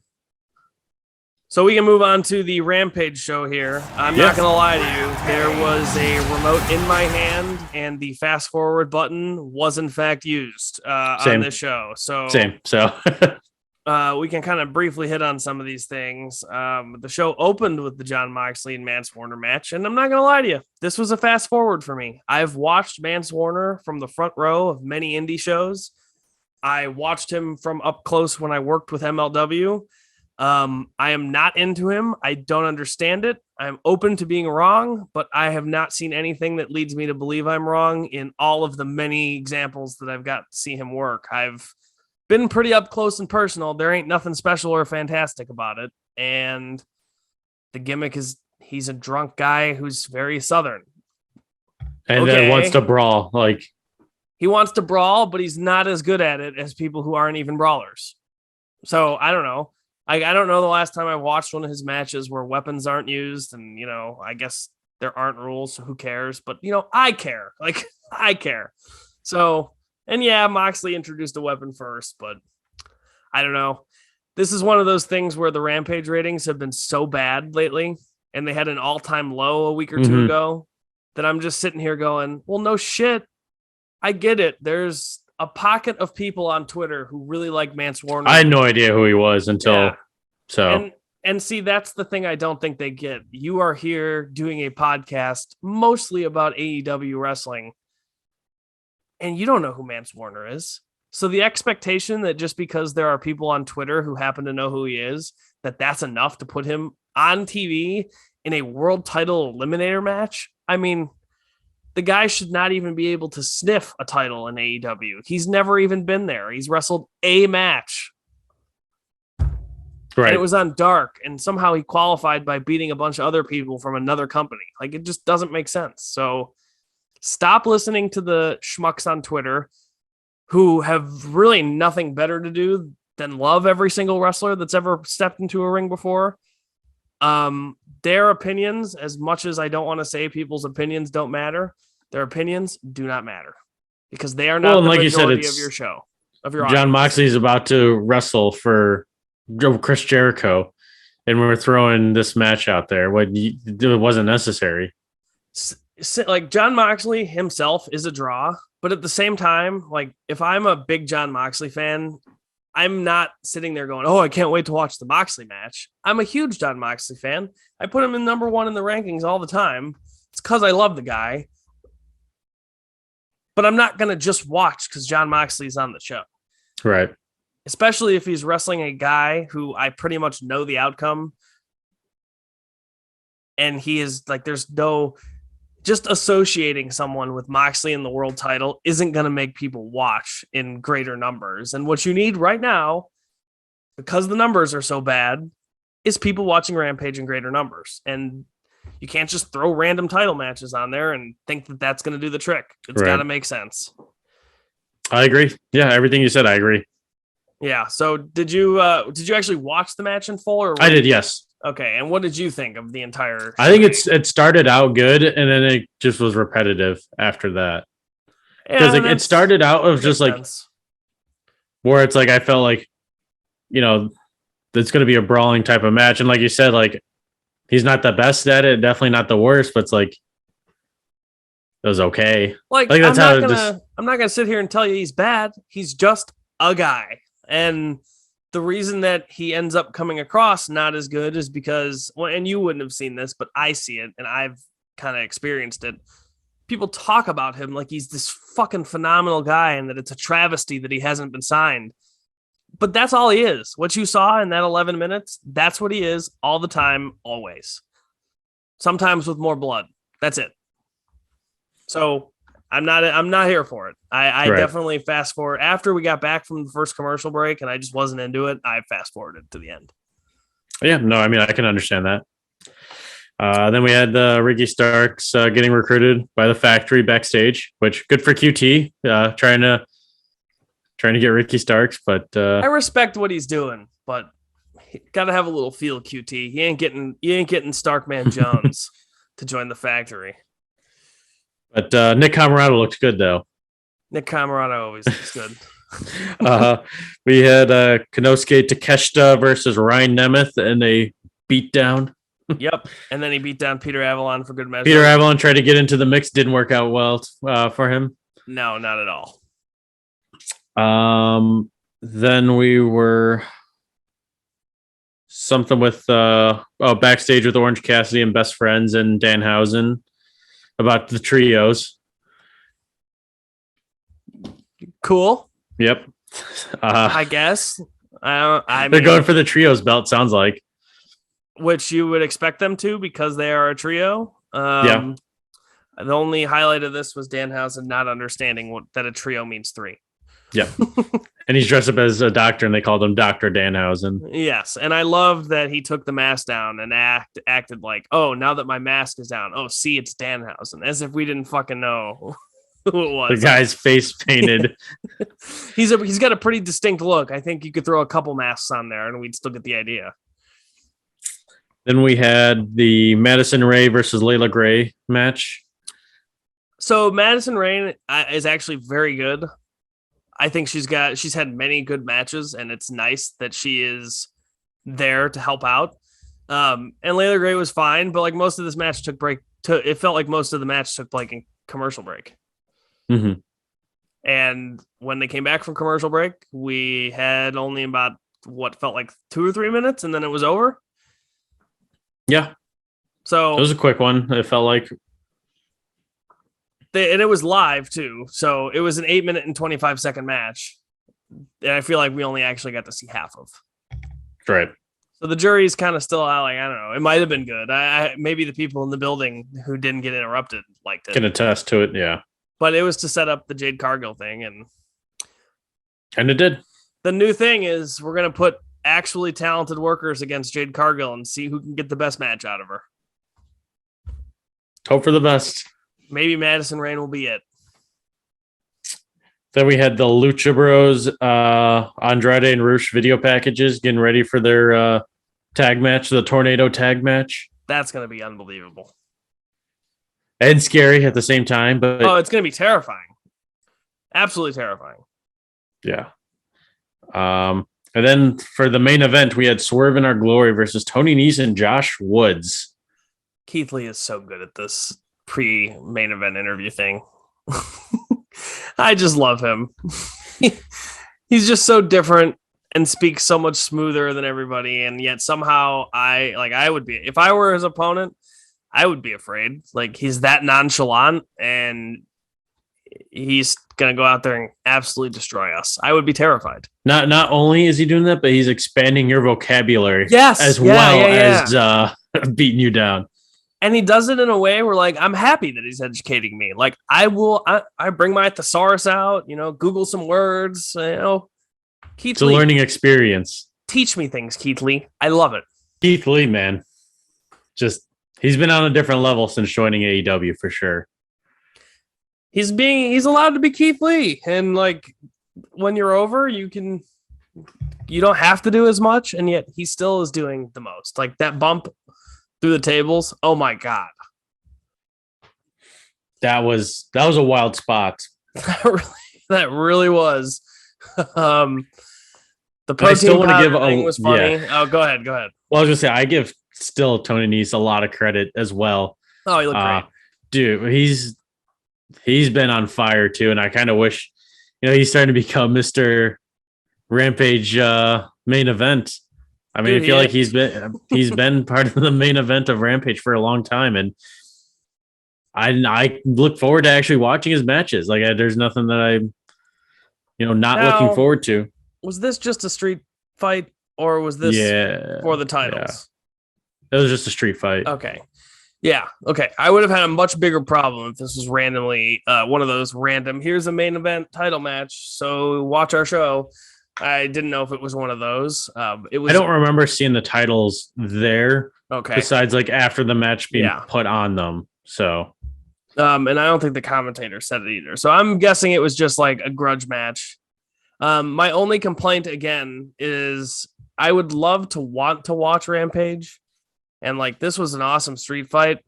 So we can move on to the Rampage show here. I'm not going to lie to you. There was a remote in my hand, and the fast forward button was in fact used on this show. So we can kind of briefly hit on some of these things. The show opened with the Jon Moxley and Mance Warner match, and I'm not going to lie to you. This was a fast forward for me. I've watched Mance Warner from the front row of many indie shows. I watched him from up close when I worked with MLW. I am not into him. I don't understand it. I'm open to being wrong, but I have not seen anything that leads me to believe I'm wrong in all of the many examples that I've got to see him work. I've been pretty up close and personal. There ain't nothing special or fantastic about it. And the gimmick is he's a drunk guy who's very Southern. And then wants to brawl. Like he wants to brawl, but he's not as good at it as people who aren't even brawlers. So I don't know. I don't know the last time I watched one of his matches where weapons aren't used. And, you know, I guess there aren't rules, so who cares? But, you know, I care. Like, I care. So, and yeah, Moxley introduced a weapon first, but I don't know. This is one of those things where the Rampage ratings have been so bad lately, and they had an all-time low a week or two ago, that I'm just sitting here going, well, no shit. I get it. There's a pocket of people on Twitter who really like Mance Warner. I had no idea who he was until and see, that's the thing I don't think they get. You are here doing a podcast mostly about AEW wrestling, and you don't know who Mance Warner is. So the expectation that just because there are people on Twitter who happen to know who he is, that's enough to put him on TV in a world title eliminator match. I mean, the guy should not even be able to sniff a title in AEW. He's never even been there. He's wrestled a match. Right. And it was on Dark, and somehow he qualified by beating a bunch of other people from another company. Like, it just doesn't make sense. So stop listening to the schmucks on Twitter who have really nothing better to do than love every single wrestler that's ever stepped into a ring before. Their opinions, as much as I don't want to say people's opinions don't matter, their opinions do not matter because they are not the like majority you said, of your show, of your Jon audience. Moxley's about to wrestle for Chris Jericho, and we're throwing this match out there. It wasn't necessary. Like Jon Moxley himself is a draw, but at the same time, like if I'm a big Jon Moxley fan, I'm not sitting there going, oh, I can't wait to watch the Moxley match. I'm a huge Jon Moxley fan. I put him in number one in the rankings all the time. It's because I love the guy. But I'm not going to just watch because Jon Moxley's on the show. Right. Especially if he's wrestling a guy who I pretty much know the outcome. And he is like, there's no... Just associating someone with Moxley in the world title isn't going to make people watch in greater numbers. And what you need right now, because the numbers are so bad, is people watching Rampage in greater numbers. And you can't just throw random title matches on there and think that that's going to do the trick. It's got to make sense. I agree. Yeah, everything you said, I agree. Yeah. So did you actually watch the match in full? Or I did, yes. Okay, and what did you think of the entire show? I think it started out good, and then it just was repetitive after that. Because it started out of just like where it's like I felt like, you know, it's going to be a brawling type of match, and like you said, like he's not the best at it, definitely not the worst, but it's like it was okay. Like that's I'm not gonna sit here and tell you he's bad. He's just a guy, and the reason that he ends up coming across not as good is because, well, and you wouldn't have seen this, but I see it and I've kind of experienced it. People talk about him like he's this fucking phenomenal guy and that it's a travesty that he hasn't been signed. But that's all he is. What you saw in that 11 minutes, that's what he is all the time, always. Sometimes with more blood. That's it. So I'm not here for it. I Right. definitely fast forward after we got back from the first commercial break and I just wasn't into it. I fast forwarded to the end. Yeah, no, I mean, I can understand that. Then we had Ricky Starks getting recruited by the factory backstage, which good for QT, trying to get Ricky Starks, but I respect what he's doing, but got to have a little feel, QT. You ain't getting Starkman Jones to join the factory. But Nick Camarado looked good though. Nick Camarado always looks good. We had Konosuke Takeshita versus Ryan Nemeth in a beatdown. Yep, and then he beat down Peter Avalon for good measure. Peter Avalon tried to get into the mix, didn't work out well for him. No, not at all. Then we were something with backstage with Orange Cassidy and Best Friends and Danhausen about the trios. Cool. Yep. I guess. They're going for the trios belt, sounds like. Which you would expect them to because they are a trio. Yeah. The only highlight of this was Danhausen not understanding that a trio means 3. Yeah. And he's dressed up as a doctor and they called him Dr. Danhausen. Yes. And I loved that he took the mask down and acted like, oh, now that my mask is down. Oh, see, it's Danhausen. As if we didn't fucking know who it was. The guy's face painted. He's got a pretty distinct look. I think you could throw a couple masks on there and we'd still get the idea. Then we had the Madison Ray versus Layla Gray match. So Madison Ray is actually very good. I think she's had many good matches, and it's nice that she is there to help out. And Layla Gray was fine, but like most of this match it felt like most of the match took like a commercial break. Mm-hmm. And when they came back from commercial break, we had only about what felt like 2 or 3 minutes, and then it was over. Yeah. So it was a quick one. It felt like. And it was live too. So it was an 8-minute and 25-second match. And I feel like we only actually got to see half of. Right. So the jury's kind of still out. Like, I don't know. It might have been good. Maybe the people in the building who didn't get interrupted liked it. Can attest to it. Yeah. But it was to set up the Jade Cargill thing. And it did. The new thing is we're going to put actually talented workers against Jade Cargill and see who can get the best match out of her. Hope for the best. Maybe Madison Rain will be it. Then we had the Lucha Bros, Andrade and Rush video packages getting ready for their tag match, the Tornado tag match. That's going to be unbelievable. And scary at the same time. But it's going to be terrifying. Absolutely terrifying. Yeah. And then for the main event, we had Swerve in Our Glory versus Tony Nese and Josh Woods. Keith Lee is so good at this pre-main event interview thing. I just love him. He's just so different and speaks so much smoother than everybody. And yet somehow I would be, if I were his opponent, I would be afraid. Like he's that nonchalant and he's going to go out there and absolutely destroy us. I would be terrified. Not only is he doing that, but he's expanding your vocabulary as beating you down. And he does it in a way where, like, I'm happy that he's educating me. Like, I bring my thesaurus out, Google some words, Keith Lee. It's a learning experience. Teach me things, Keith Lee. I love it. Keith Lee, man. He's been on a different level since joining AEW for sure. He's allowed to be Keith Lee. And, like, when you're over, you don't have to do as much. And yet he still is doing the most. Like, that bump through the tables. Oh my God. That was a wild spot. that really was. The protein powder thing was funny. Yeah. Oh, go ahead. Well, I was gonna say I give still Tony Nese a lot of credit as well. Oh, he looked great. Dude, he's been on fire too, and I kind of wish he's starting to become Mr. Rampage main event. I mean, I feel like he's been part of the main event of Rampage for a long time, and I look forward to actually watching his matches. Like, there's nothing that I'm, looking forward to. Was this just a street fight, or was this for the titles? Yeah. It was just a street fight. Okay, Yeah. Okay. I would have had a much bigger problem if this was randomly one of those random, here's a main event title match. So watch our show. I didn't know if it was one of those. It was. I don't remember seeing the titles there. Okay. Besides, like after the match being Yeah. put on them. So. And I don't think the commentator said it either. So I'm guessing it was just like a grudge match. My only complaint again is I would love to want to watch Rampage. And like this was an awesome street fight.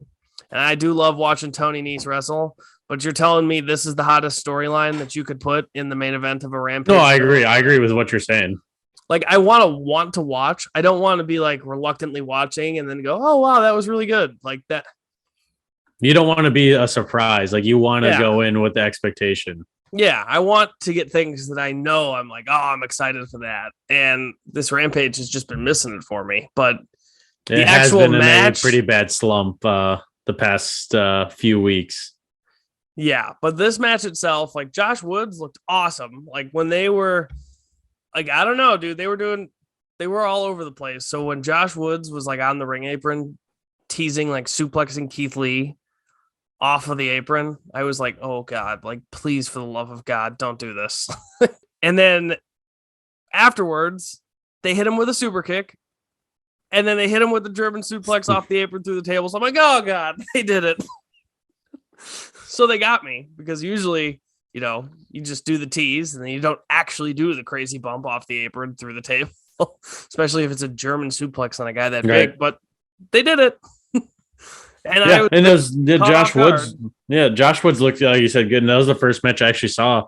And I do love watching Tony Nese wrestle. But you're telling me this is the hottest storyline that you could put in the main event of a Rampage? No, I agree. I agree with what you're saying. Like I want to watch. I don't want to be like reluctantly watching and then go, oh wow, that was really good. Like that. You don't want to be a surprise. Like you want to go in with the expectation. Yeah, I want to get things that I know I'm like, oh, I'm excited for that. And this Rampage has just been missing it for me. But the actual match, in a pretty bad slump the past few weeks. Yeah, but this match itself, like Josh Woods looked awesome. Like when they were, like I don't know, dude, they were all over the place. So when Josh Woods was like on the ring apron, teasing like suplexing Keith Lee off of the apron, I was like, oh God, like please, for the love of God, don't do this. And then afterwards, they hit him with a super kick. And then they hit him with the German suplex off the apron through the table. So I'm like, oh God, they did it. So they got me because usually, you know, you just do the tease and then you don't actually do the crazy bump off the apron through the table, especially if it's a German suplex on a guy that big, but they did it. And Josh Woods. Yeah, Josh Woods looked, like you said, good. And that was the first match I actually saw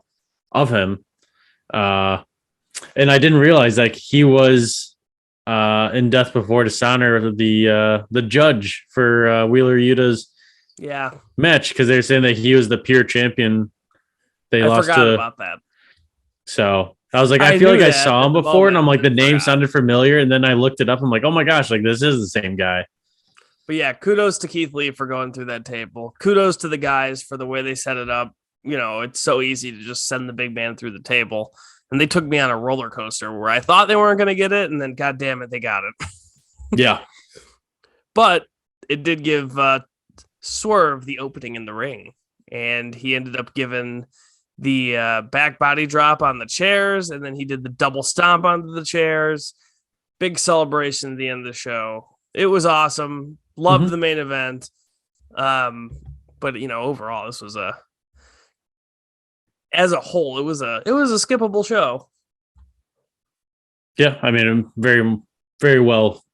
of him. And I didn't realize like he was in Death Before Dishonor, the judge for Wheeler Yuta's match, because they're saying that he was the pure champion. I forgot about that. So I was like, I feel like I saw him before, and I'm like, the name sounded familiar, and then I looked it up. I'm like, oh my gosh, like this is the same guy. But yeah, kudos to Keith Lee for going through that table. Kudos to the guys for the way they set it up. You know, it's so easy to just send the big man through the table. And they took me on a roller coaster where I thought they weren't going to get it, and then, God damn it, they got it. Yeah. But it did give Swerve the opening in the ring, and he ended up giving the back body drop on the chairs, and then he did the double stomp onto the chairs. Big celebration at the end of the show. It was awesome. Loved the main event. But, you know, overall, this was as a whole, it was a skippable show. Yeah, I mean, very, very well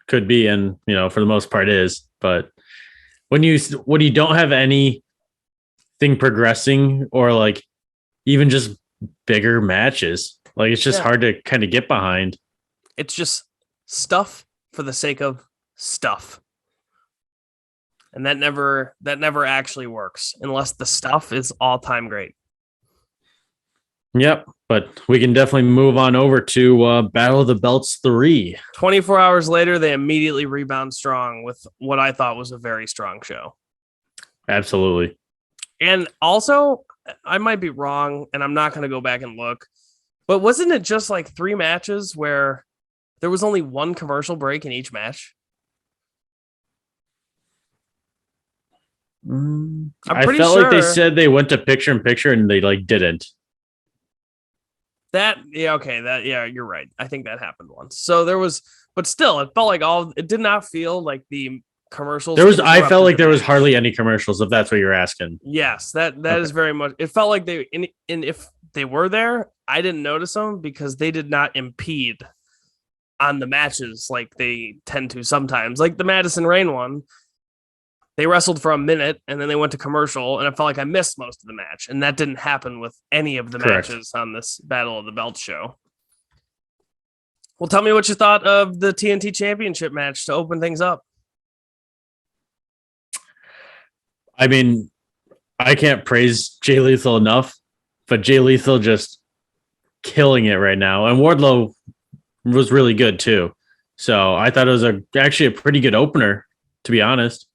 could be, and you know, for the most part is. But when you don't have anything progressing, or like even just bigger matches, like it's just hard to kind of get behind. It's just stuff for the sake of stuff. And that never actually works unless the stuff is all-time great. Yep, but we can definitely move on over to Battle of the Belts 3. 24 hours later, they immediately rebound strong with what I thought was a very strong show. Absolutely. And also, I might be wrong, and I'm not going to go back and look, but wasn't it just like 3 matches where there was only one commercial break in each match? I felt sure like they said they went to picture in picture and they like didn't. You're right. I think that happened once. So there was, but still, it felt like it did not feel like the commercials. I felt like there was hardly any commercials, if that's what you're asking. Yes, that is very much. It felt like and if they were there, I didn't notice them because they did not impede on the matches like they tend to sometimes. Like the Madison Rain one, they wrestled for a minute and then they went to commercial, and I felt like I missed most of the match, and that didn't happen with any of the matches on this Battle of the Belts show. Well, tell me what you thought of the TNT Championship match to open things up. I mean, I can't praise Jay Lethal enough, but Jay Lethal just killing it right now, and Wardlow was really good too. So I thought it was actually a pretty good opener, to be honest.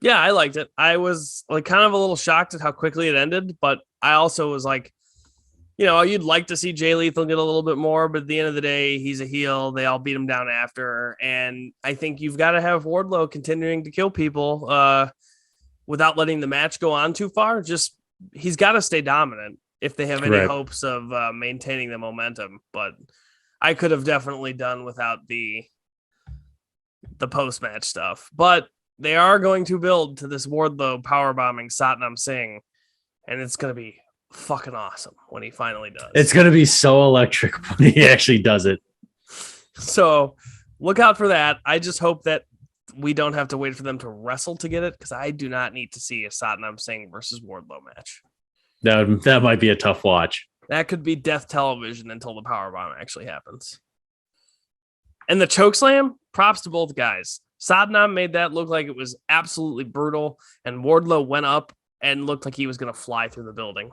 Yeah, I liked it. I was like kind of a little shocked at how quickly it ended, but I also was like, you'd like to see Jay Lethal get a little bit more, but at the end of the day, he's a heel. They all beat him down after. And I think you've got to have Wardlow continuing to kill people without letting the match go on too far. Just he's got to stay dominant if they have any hopes of maintaining the momentum. But I could have definitely done without the post-match stuff. But they are going to build to this Wardlow powerbombing Satnam Singh, and it's going to be fucking awesome when he finally does. It's going to be so electric when he actually does it. So look out for that. I just hope that we don't have to wait for them to wrestle to get it, because I do not need to see a Satnam Singh versus Wardlow match. That might be a tough watch. That could be death television until the powerbomb actually happens. And the chokeslam, props to both guys. Satnam made that look like it was absolutely brutal, and Wardlow went up and looked like he was going to fly through the building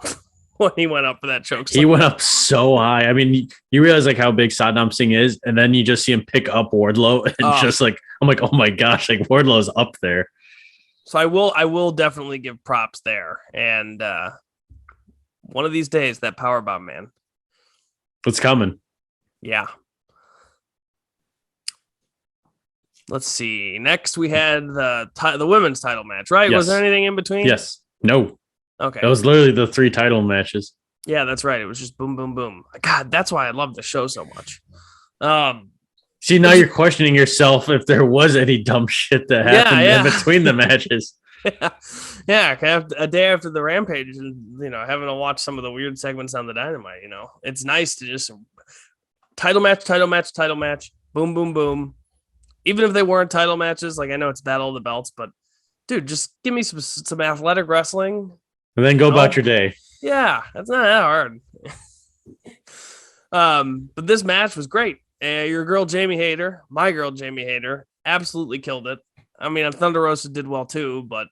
when he went up for that chokeslam. He went up so high. I mean, you realize like how big Satnam Singh is, and then you just see him pick up Wardlow, and just like, I'm like, oh my gosh, like Wardlow's up there. So I will definitely give props there. And one of these days, that powerbomb, man. It's coming. Yeah. Let's see. Next, we had the women's title match, right? Yes. Was there anything in between? Yes. No. Okay. That was literally the 3 title matches. Yeah, that's right. It was just boom, boom, boom. God, that's why I love the show so much. See, now you're questioning yourself if there was any dumb shit that happened in between the matches. Yeah. A day after the Rampage, and having to watch some of the weird segments on the Dynamite. It's nice to just title match, boom, boom, boom. Even if they weren't title matches, like I know it's Battle of the Belts, but dude, just give me some athletic wrestling. And then go about your day. Yeah, that's not that hard. But this match was great. Your girl, Jamie Hayter, my girl, Jamie Hayter, absolutely killed it. I mean, Thunder Rosa did well too, but,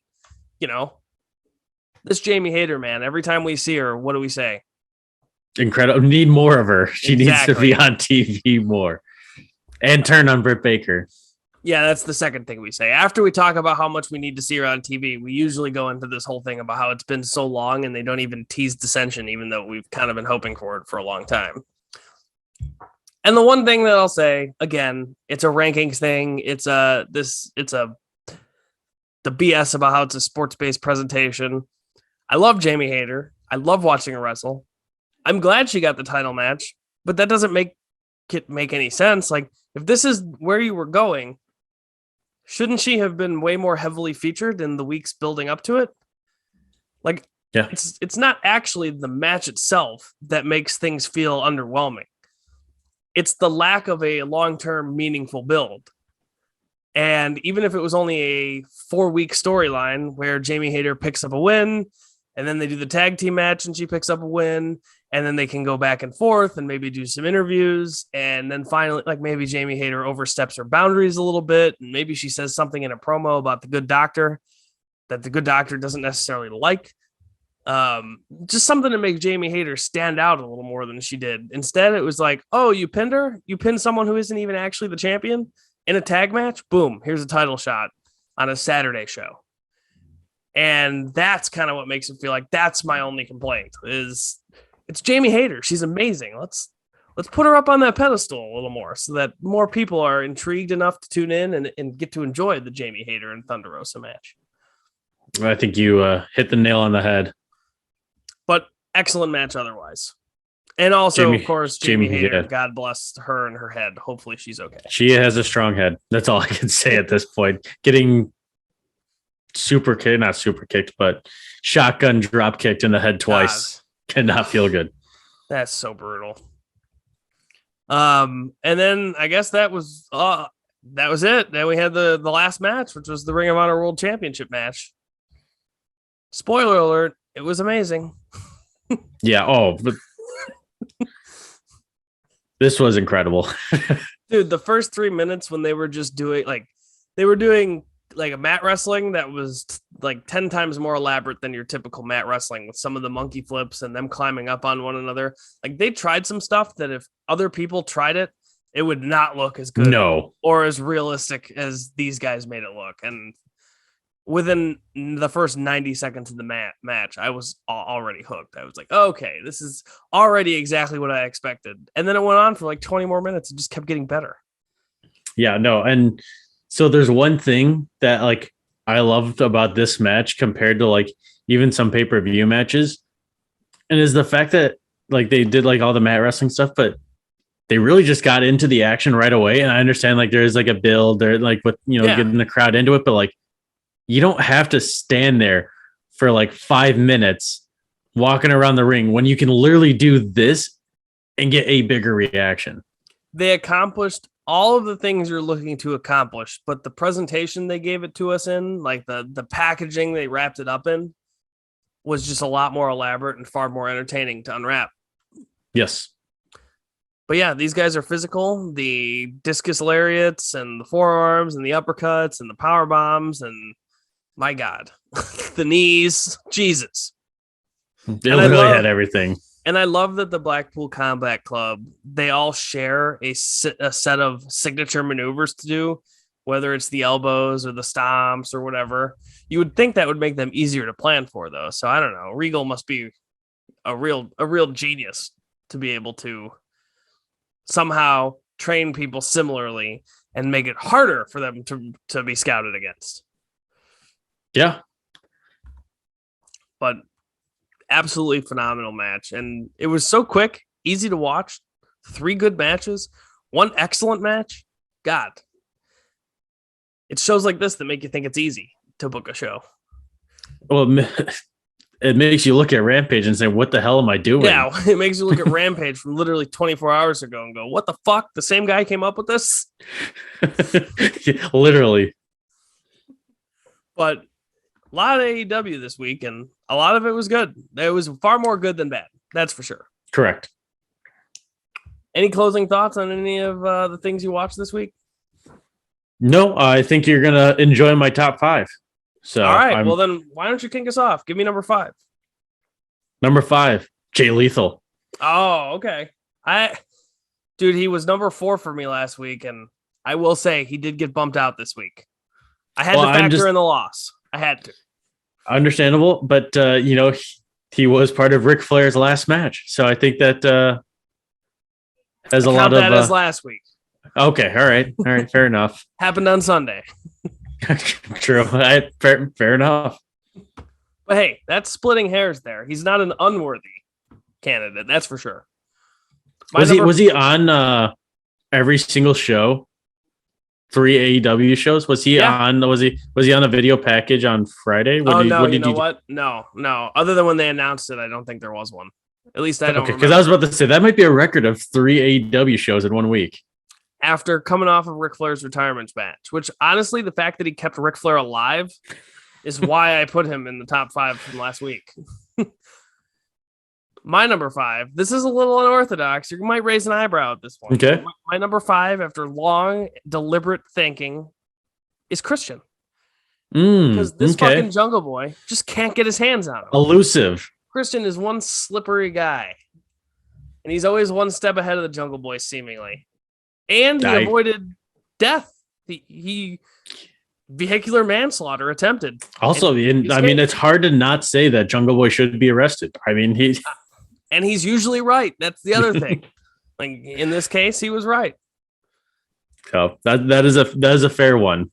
this Jamie Hayter, man, every time we see her, what do we say? Incredible. Need more of her. She needs to be on TV more. And turn on Britt Baker. Yeah, that's the second thing we say. After we talk about how much we need to see her on TV, we usually go into this whole thing about how it's been so long and they don't even tease dissension, even though we've kind of been hoping for it for a long time. And the one thing that I'll say, again, it's a rankings thing. It's the BS about how it's a sports-based presentation. I love Jamie Hayter. I love watching her wrestle. I'm glad she got the title match, but that doesn't make it make any sense. Like, if this is where you were going, shouldn't she have been way more heavily featured in the weeks building up to it? Like, yeah, it's not actually the match itself that makes things feel underwhelming. It's the lack of a long-term meaningful build. And even if it was only a 4-week storyline where Jamie Hayter picks up a win, and then they do the tag team match and she picks up a win, and then they can go back and forth and maybe do some interviews. And then finally, like maybe Jamie Hayter oversteps her boundaries a little bit. And maybe she says something in a promo about the Good Doctor that the Good Doctor doesn't necessarily like. Just something to make Jamie Hayter stand out a little more than she did. Instead, it was like, oh, you pinned her? You pinned someone who isn't even actually the champion in a tag match? Boom, here's a title shot on a Saturday show. And that's kind of what makes it feel like that's my only complaint is it's Jamie Hayter. She's amazing. Let's put her up on that pedestal a little more so that more people are intrigued enough to tune in and get to enjoy the Jamie Hayter and Thunder Rosa match. I think you hit the nail on the head. But excellent match otherwise. And also, of course, Jamie Hayter, Hayter. God bless her and her head. Hopefully she's okay. She has a strong head. That's all I can say at this point. Getting not super kicked, but shotgun drop kicked in the head twice. Cannot feel good. That's so brutal. And then I guess that was it. Then we had the last match, which was the Ring of Honor World Championship match. Spoiler alert, it was amazing. Yeah, but this was incredible. Dude, the first 3 minutes when they were just doing a mat wrestling that was like 10 times more elaborate than your typical mat wrestling with some of the monkey flips and them climbing up on one another. Like they tried some stuff that if other people tried it, it would not look as good or as realistic as these guys made it look. And within the first 90 seconds of the match, I was already hooked. I was like, okay, this is already exactly what I expected. And then it went on for like 20 more minutes and just kept getting better. Yeah, no. And so there's one thing that like I loved about this match compared to like even some pay-per-view matches. And is the fact that like they did like all the mat wrestling stuff, but they really just got into the action right away. And I understand like there's like a build or like with, getting the crowd into it, but like you don't have to stand there for like 5 minutes walking around the ring when you can literally do this and get a bigger reaction. They accomplished all of the things you're looking to accomplish, but the presentation they gave it to us in, like the packaging they wrapped it up in, was just a lot more elaborate and far more entertaining to unwrap. Yes. But yeah, these guys are physical. The discus lariats and the forearms and the uppercuts and the power bombs and my God, the knees, Jesus. They literally had everything. And I love that the Blackpool Combat Club, they all share a set of signature maneuvers to do, whether it's the elbows or the stomps or whatever. You would think that would make them easier to plan for, though. So I don't know. Regal must be a real genius to be able to somehow train people similarly and make it harder for them to be scouted against. Yeah. But absolutely phenomenal match. And it was so quick, easy to watch. 3 good matches, 1 excellent match. God. It's shows like this that make you think it's easy to book a show. Well, it makes you look at Rampage and say, what the hell am I doing? Yeah, it makes you look at Rampage from literally 24 hours ago and go, what the fuck? The same guy came up with this? Literally. But a lot of AEW this week, and a lot of it was good. It was far more good than bad. That's for sure. Correct. Any closing thoughts on any of the things you watched this week? No, I think you're going to enjoy my top 5. So, all right. Well, then why don't you kick us off? Give me number 5. Number 5, Jay Lethal. Oh, okay. Dude, he was number 4 for me last week, and I will say he did get bumped out this week. I had to factor in the loss. I had to. Understandable, but he was part of Ric Flair's last match, so I think that has a lot of that as last week. Okay, all right, fair enough. Happened on Sunday. True, fair enough. But hey, that's splitting hairs there. He's not an unworthy candidate, that's for sure. Was he on every single show? 3 AEW shows? Was he on? Was he on a video package on Friday? No. Other than when they announced it, I don't think there was one. At least I don't. Okay, because I was about to say that might be a record of 3 AEW shows in 1 week. After coming off of Ric Flair's retirement match, which honestly, the fact that he kept Ric Flair alive is why I put him in the top 5 from last week. My number 5, this is a little unorthodox. You might raise an eyebrow at this one. Okay. My number 5, after long, deliberate thinking, is Christian. Because this fucking Jungle Boy just can't get his hands on him. Elusive. Christian is one slippery guy. And he's always one step ahead of the Jungle Boy, seemingly. And he avoided death. He vehicular manslaughter attempted. Also, it's hard to not say that Jungle Boy should be arrested. I mean, he's usually right. That's the other thing. Like in this case, he was right. So that is a fair one.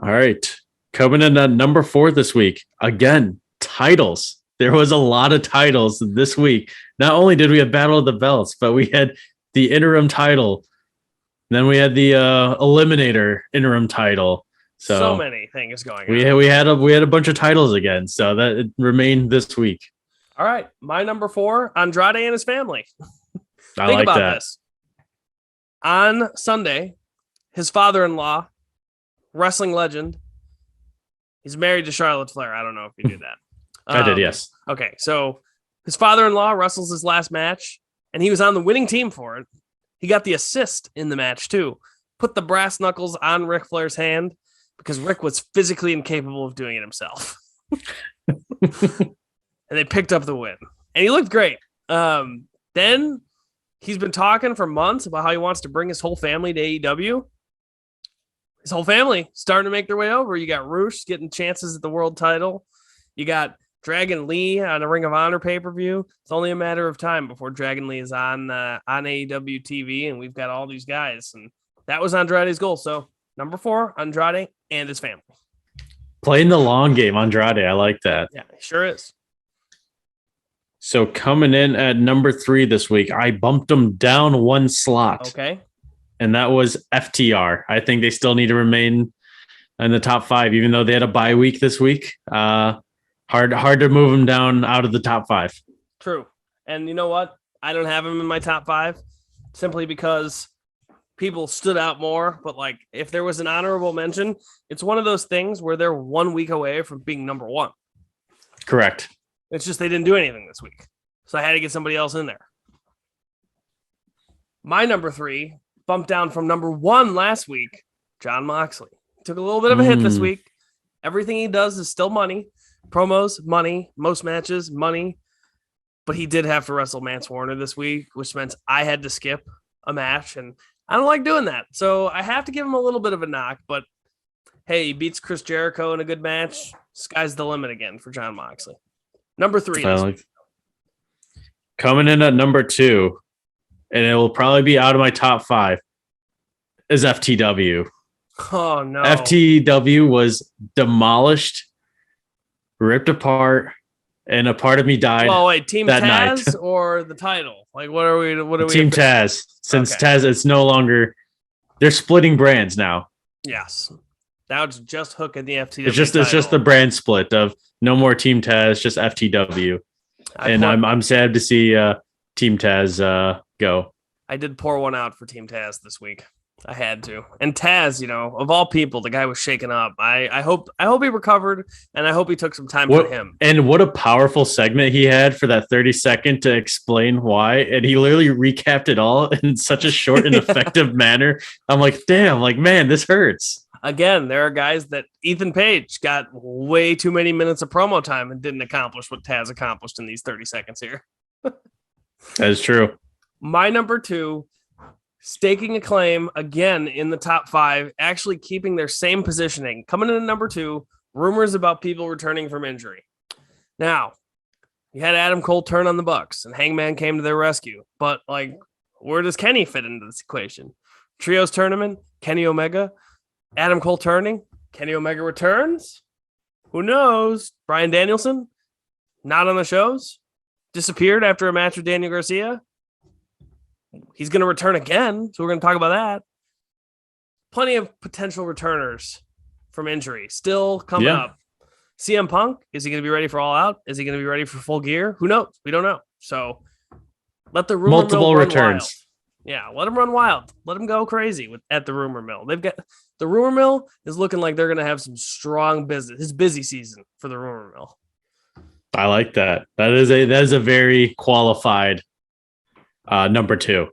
All right, coming in at number 4 this week. Again, titles. There was a lot of titles this week. Not only did we have Battle of the Belts, but we had the interim title. Then we had the Eliminator interim title. So many things going on. We had a bunch of titles again. So that it remained this week. All right, my number 4, Andrade and his family. Think about this. On Sunday, his father-in-law, wrestling legend, he's married to Charlotte Flair. I don't know if you knew that. I did, yes. Okay, so his father-in-law wrestles his last match, and he was on the winning team for it. He got the assist in the match, too. Put the brass knuckles on Ric Flair's hand because Ric was physically incapable of doing it himself. And they picked up the win. And he looked great. Then he's been talking for months about how he wants to bring his whole family to AEW. his whole family starting to make their way over. You got Roosh getting chances at the world title. You got Dragon Lee on a Ring of Honor pay-per-view. It's only a matter of time before Dragon Lee is on AEW TV, and we've got all these guys. And that was Andrade's goal. So number 4, Andrade and his family. Playing the long game, Andrade. I like that. Yeah, he sure is. So coming in at number 3 this week, I bumped him down 1 slot. Okay. And that was FTR. I think they still need to remain in the top 5, even though they had a bye week this week. Hard to move him down out of the top 5. True. And you know what? I don't have him in my top 5 simply because people stood out more. But like, if there was an honorable mention, it's one of those things where they're 1 week away from being number 1. Correct. It's just they didn't do anything this week. So I had to get somebody else in there. My number 3 bumped down from number 1 last week, Jon Moxley. Took a little bit of a hit this week. Everything he does is still money. Promos, money. Most matches, money. But he did have to wrestle Mance Warner this week, which meant I had to skip a match. And I don't like doing that. So I have to give him a little bit of a knock. But hey, he beats Chris Jericho in a good match. Sky's the limit again for Jon Moxley. Number 3. Coming in at number 2, and it will probably be out of my top 5, is FTW. Oh, no. FTW was demolished, ripped apart, and a part of me died. Oh, wait, Team that Taz night. Or the title? Like, what are we? Team Taz. Since Okay. Taz, it's no longer. They're splitting brands now. Yes. That was just Hook and the FTW. It's just the brand split of no more Team Taz, just FTW. I'm sad to see Team Taz go. I did pour one out for Team Taz this week. I had to. And Taz, of all people, the guy was shaken up. I hope he recovered, and I hope he took some time for him. And what a powerful segment he had for that 30-second to explain why. And he literally recapped it all in such a short and effective manner. I'm like, damn, man, this hurts. Again, there are guys that Ethan Page got way too many minutes of promo time and didn't accomplish what Taz accomplished in these 30 seconds here. That is true. My number 2, staking a claim again in the top 5, actually keeping their same positioning. Coming in at number 2, rumors about people returning from injury. Now, you had Adam Cole turn on the Bucks, and Hangman came to their rescue. But, where does Kenny fit into this equation? Trios tournament, Kenny Omega, Adam Cole turning, Kenny Omega returns. Who knows? Bryan Danielson, not on the shows, disappeared after a match with Daniel Garcia. He's going to return again, so we're going to talk about that. Plenty of potential returners from injury still coming up. CM Punk, is he going to be ready for All Out? Is he going to be ready for Full Gear? Who knows? We don't know. So let the rumor multiple mill run returns. Wild. Yeah, let him run wild. Let him go crazy at the rumor mill. The rumor mill is looking like they're going to have some strong business. It's busy season for the rumor mill. I like that. That is a very qualified number 2.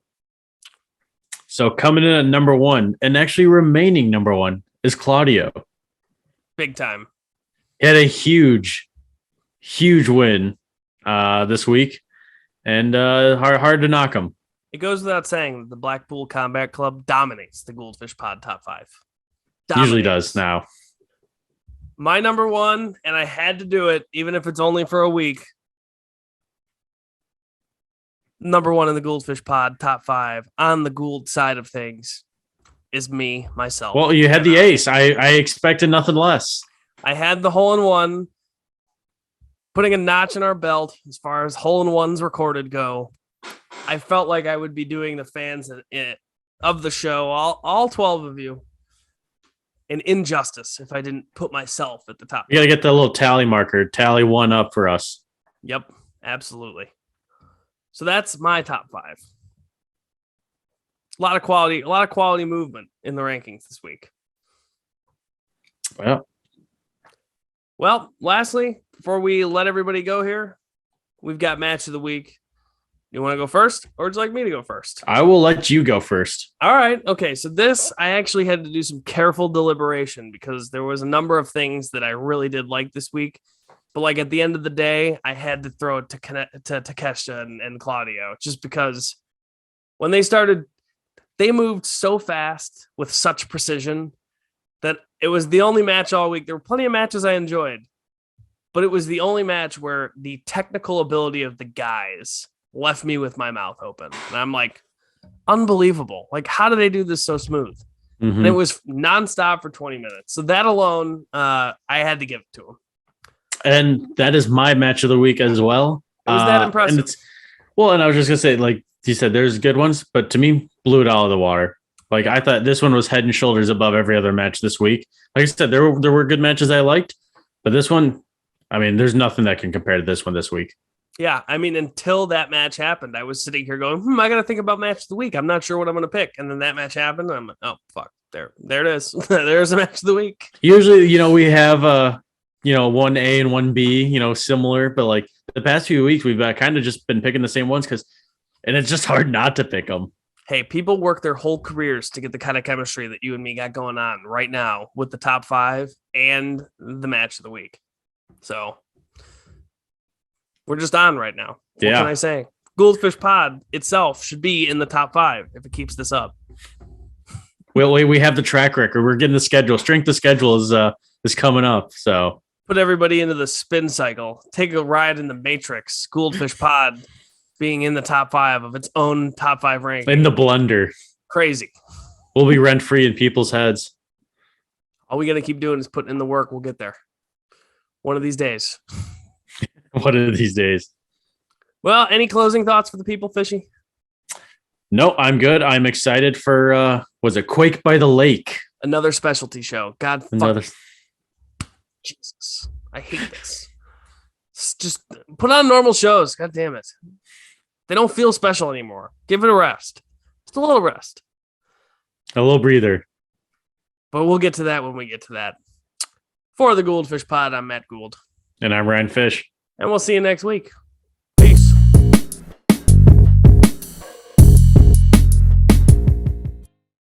So coming in at number 1 and actually remaining number 1 is Claudio. Big time. He had a huge win this week, and hard to knock him. It goes without saying that the Blackpool Combat Club dominates the Gould-Fish Pod top 5. Usually does now. My number 1, and I had to do it, even if it's only for a week. Number 1 in the Gould-Fish Pod top 5 on the Gould side of things is me, myself. Well, you had the ace. I expected nothing less. I had the hole-in-one, putting a notch in our belt as far as hole-in-ones recorded go. I felt like I would be doing the fans of the show, all 12 of you, an injustice if I didn't put myself at the top. You got to get the little tally marker, tally 1 up for us. Yep, absolutely. So that's my top 5. A lot of quality movement in the rankings this week. Well, lastly, before we let everybody go here, we've got match of the week. You want to go first, or would you like me to go first? I will let you go first. All right. Okay. So this, I actually had to do some careful deliberation because there was a number of things that I really did like this week. But at the end of the day, I had to throw it to Takeshita and Claudio, just because when they started, they moved so fast with such precision that it was the only match all week. There were plenty of matches I enjoyed, but it was the only match where the technical ability of the guys left me with my mouth open. And I'm like, unbelievable. Like, how do they do this so smooth? Mm-hmm. And it was nonstop for 20 minutes. So that alone, I had to give it to him. And that is my match of the week as well. It was that impressive. And I was just going to say, like you said, there's good ones, but to me, blew it out of the water. Like, I thought this one was head and shoulders above every other match this week. Like I said, there were good matches I liked, but this one, I mean, there's nothing that can compare to this one this week. Yeah, I mean, until that match happened, I was sitting here going, I got to think about match of the week. I'm not sure what I'm going to pick. And then that match happened. And I'm like, oh, fuck. There it is. There's a match of the week. Usually, we have, 1A and 1B, similar. But, like, the past few weeks, we've kind of just been picking the same ones and it's just hard not to pick them. Hey, people work their whole careers to get the kind of chemistry that you and me got going on right now with the top 5 and the match of the week. So we're just on right now. What can I say? Gould-Fish Pod itself should be in the top 5 if it keeps this up. Well, we have the track record. We're getting the schedule. Strength of schedule is coming up. So put everybody into the spin cycle. Take a ride in the Matrix. Gould-Fish Pod being in the top 5 of its own top 5 rank. In the blender. Crazy. We'll be rent-free in people's heads. All we got to keep doing is putting in the work. We'll get there. One of these days. One of these days. Well, any closing thoughts for the people, Fishy? No, I'm good. I'm excited for, was it Quake by the Lake? Another specialty show. God, Jesus. I hate this. Just put on normal shows. God damn it. They don't feel special anymore. Give it a rest. Just a little rest. A little breather. But we'll get to that when we get to that. For the Gould-Fish Pod, I'm Matt Gould. And I'm Ryan Fish. And we'll see you next week.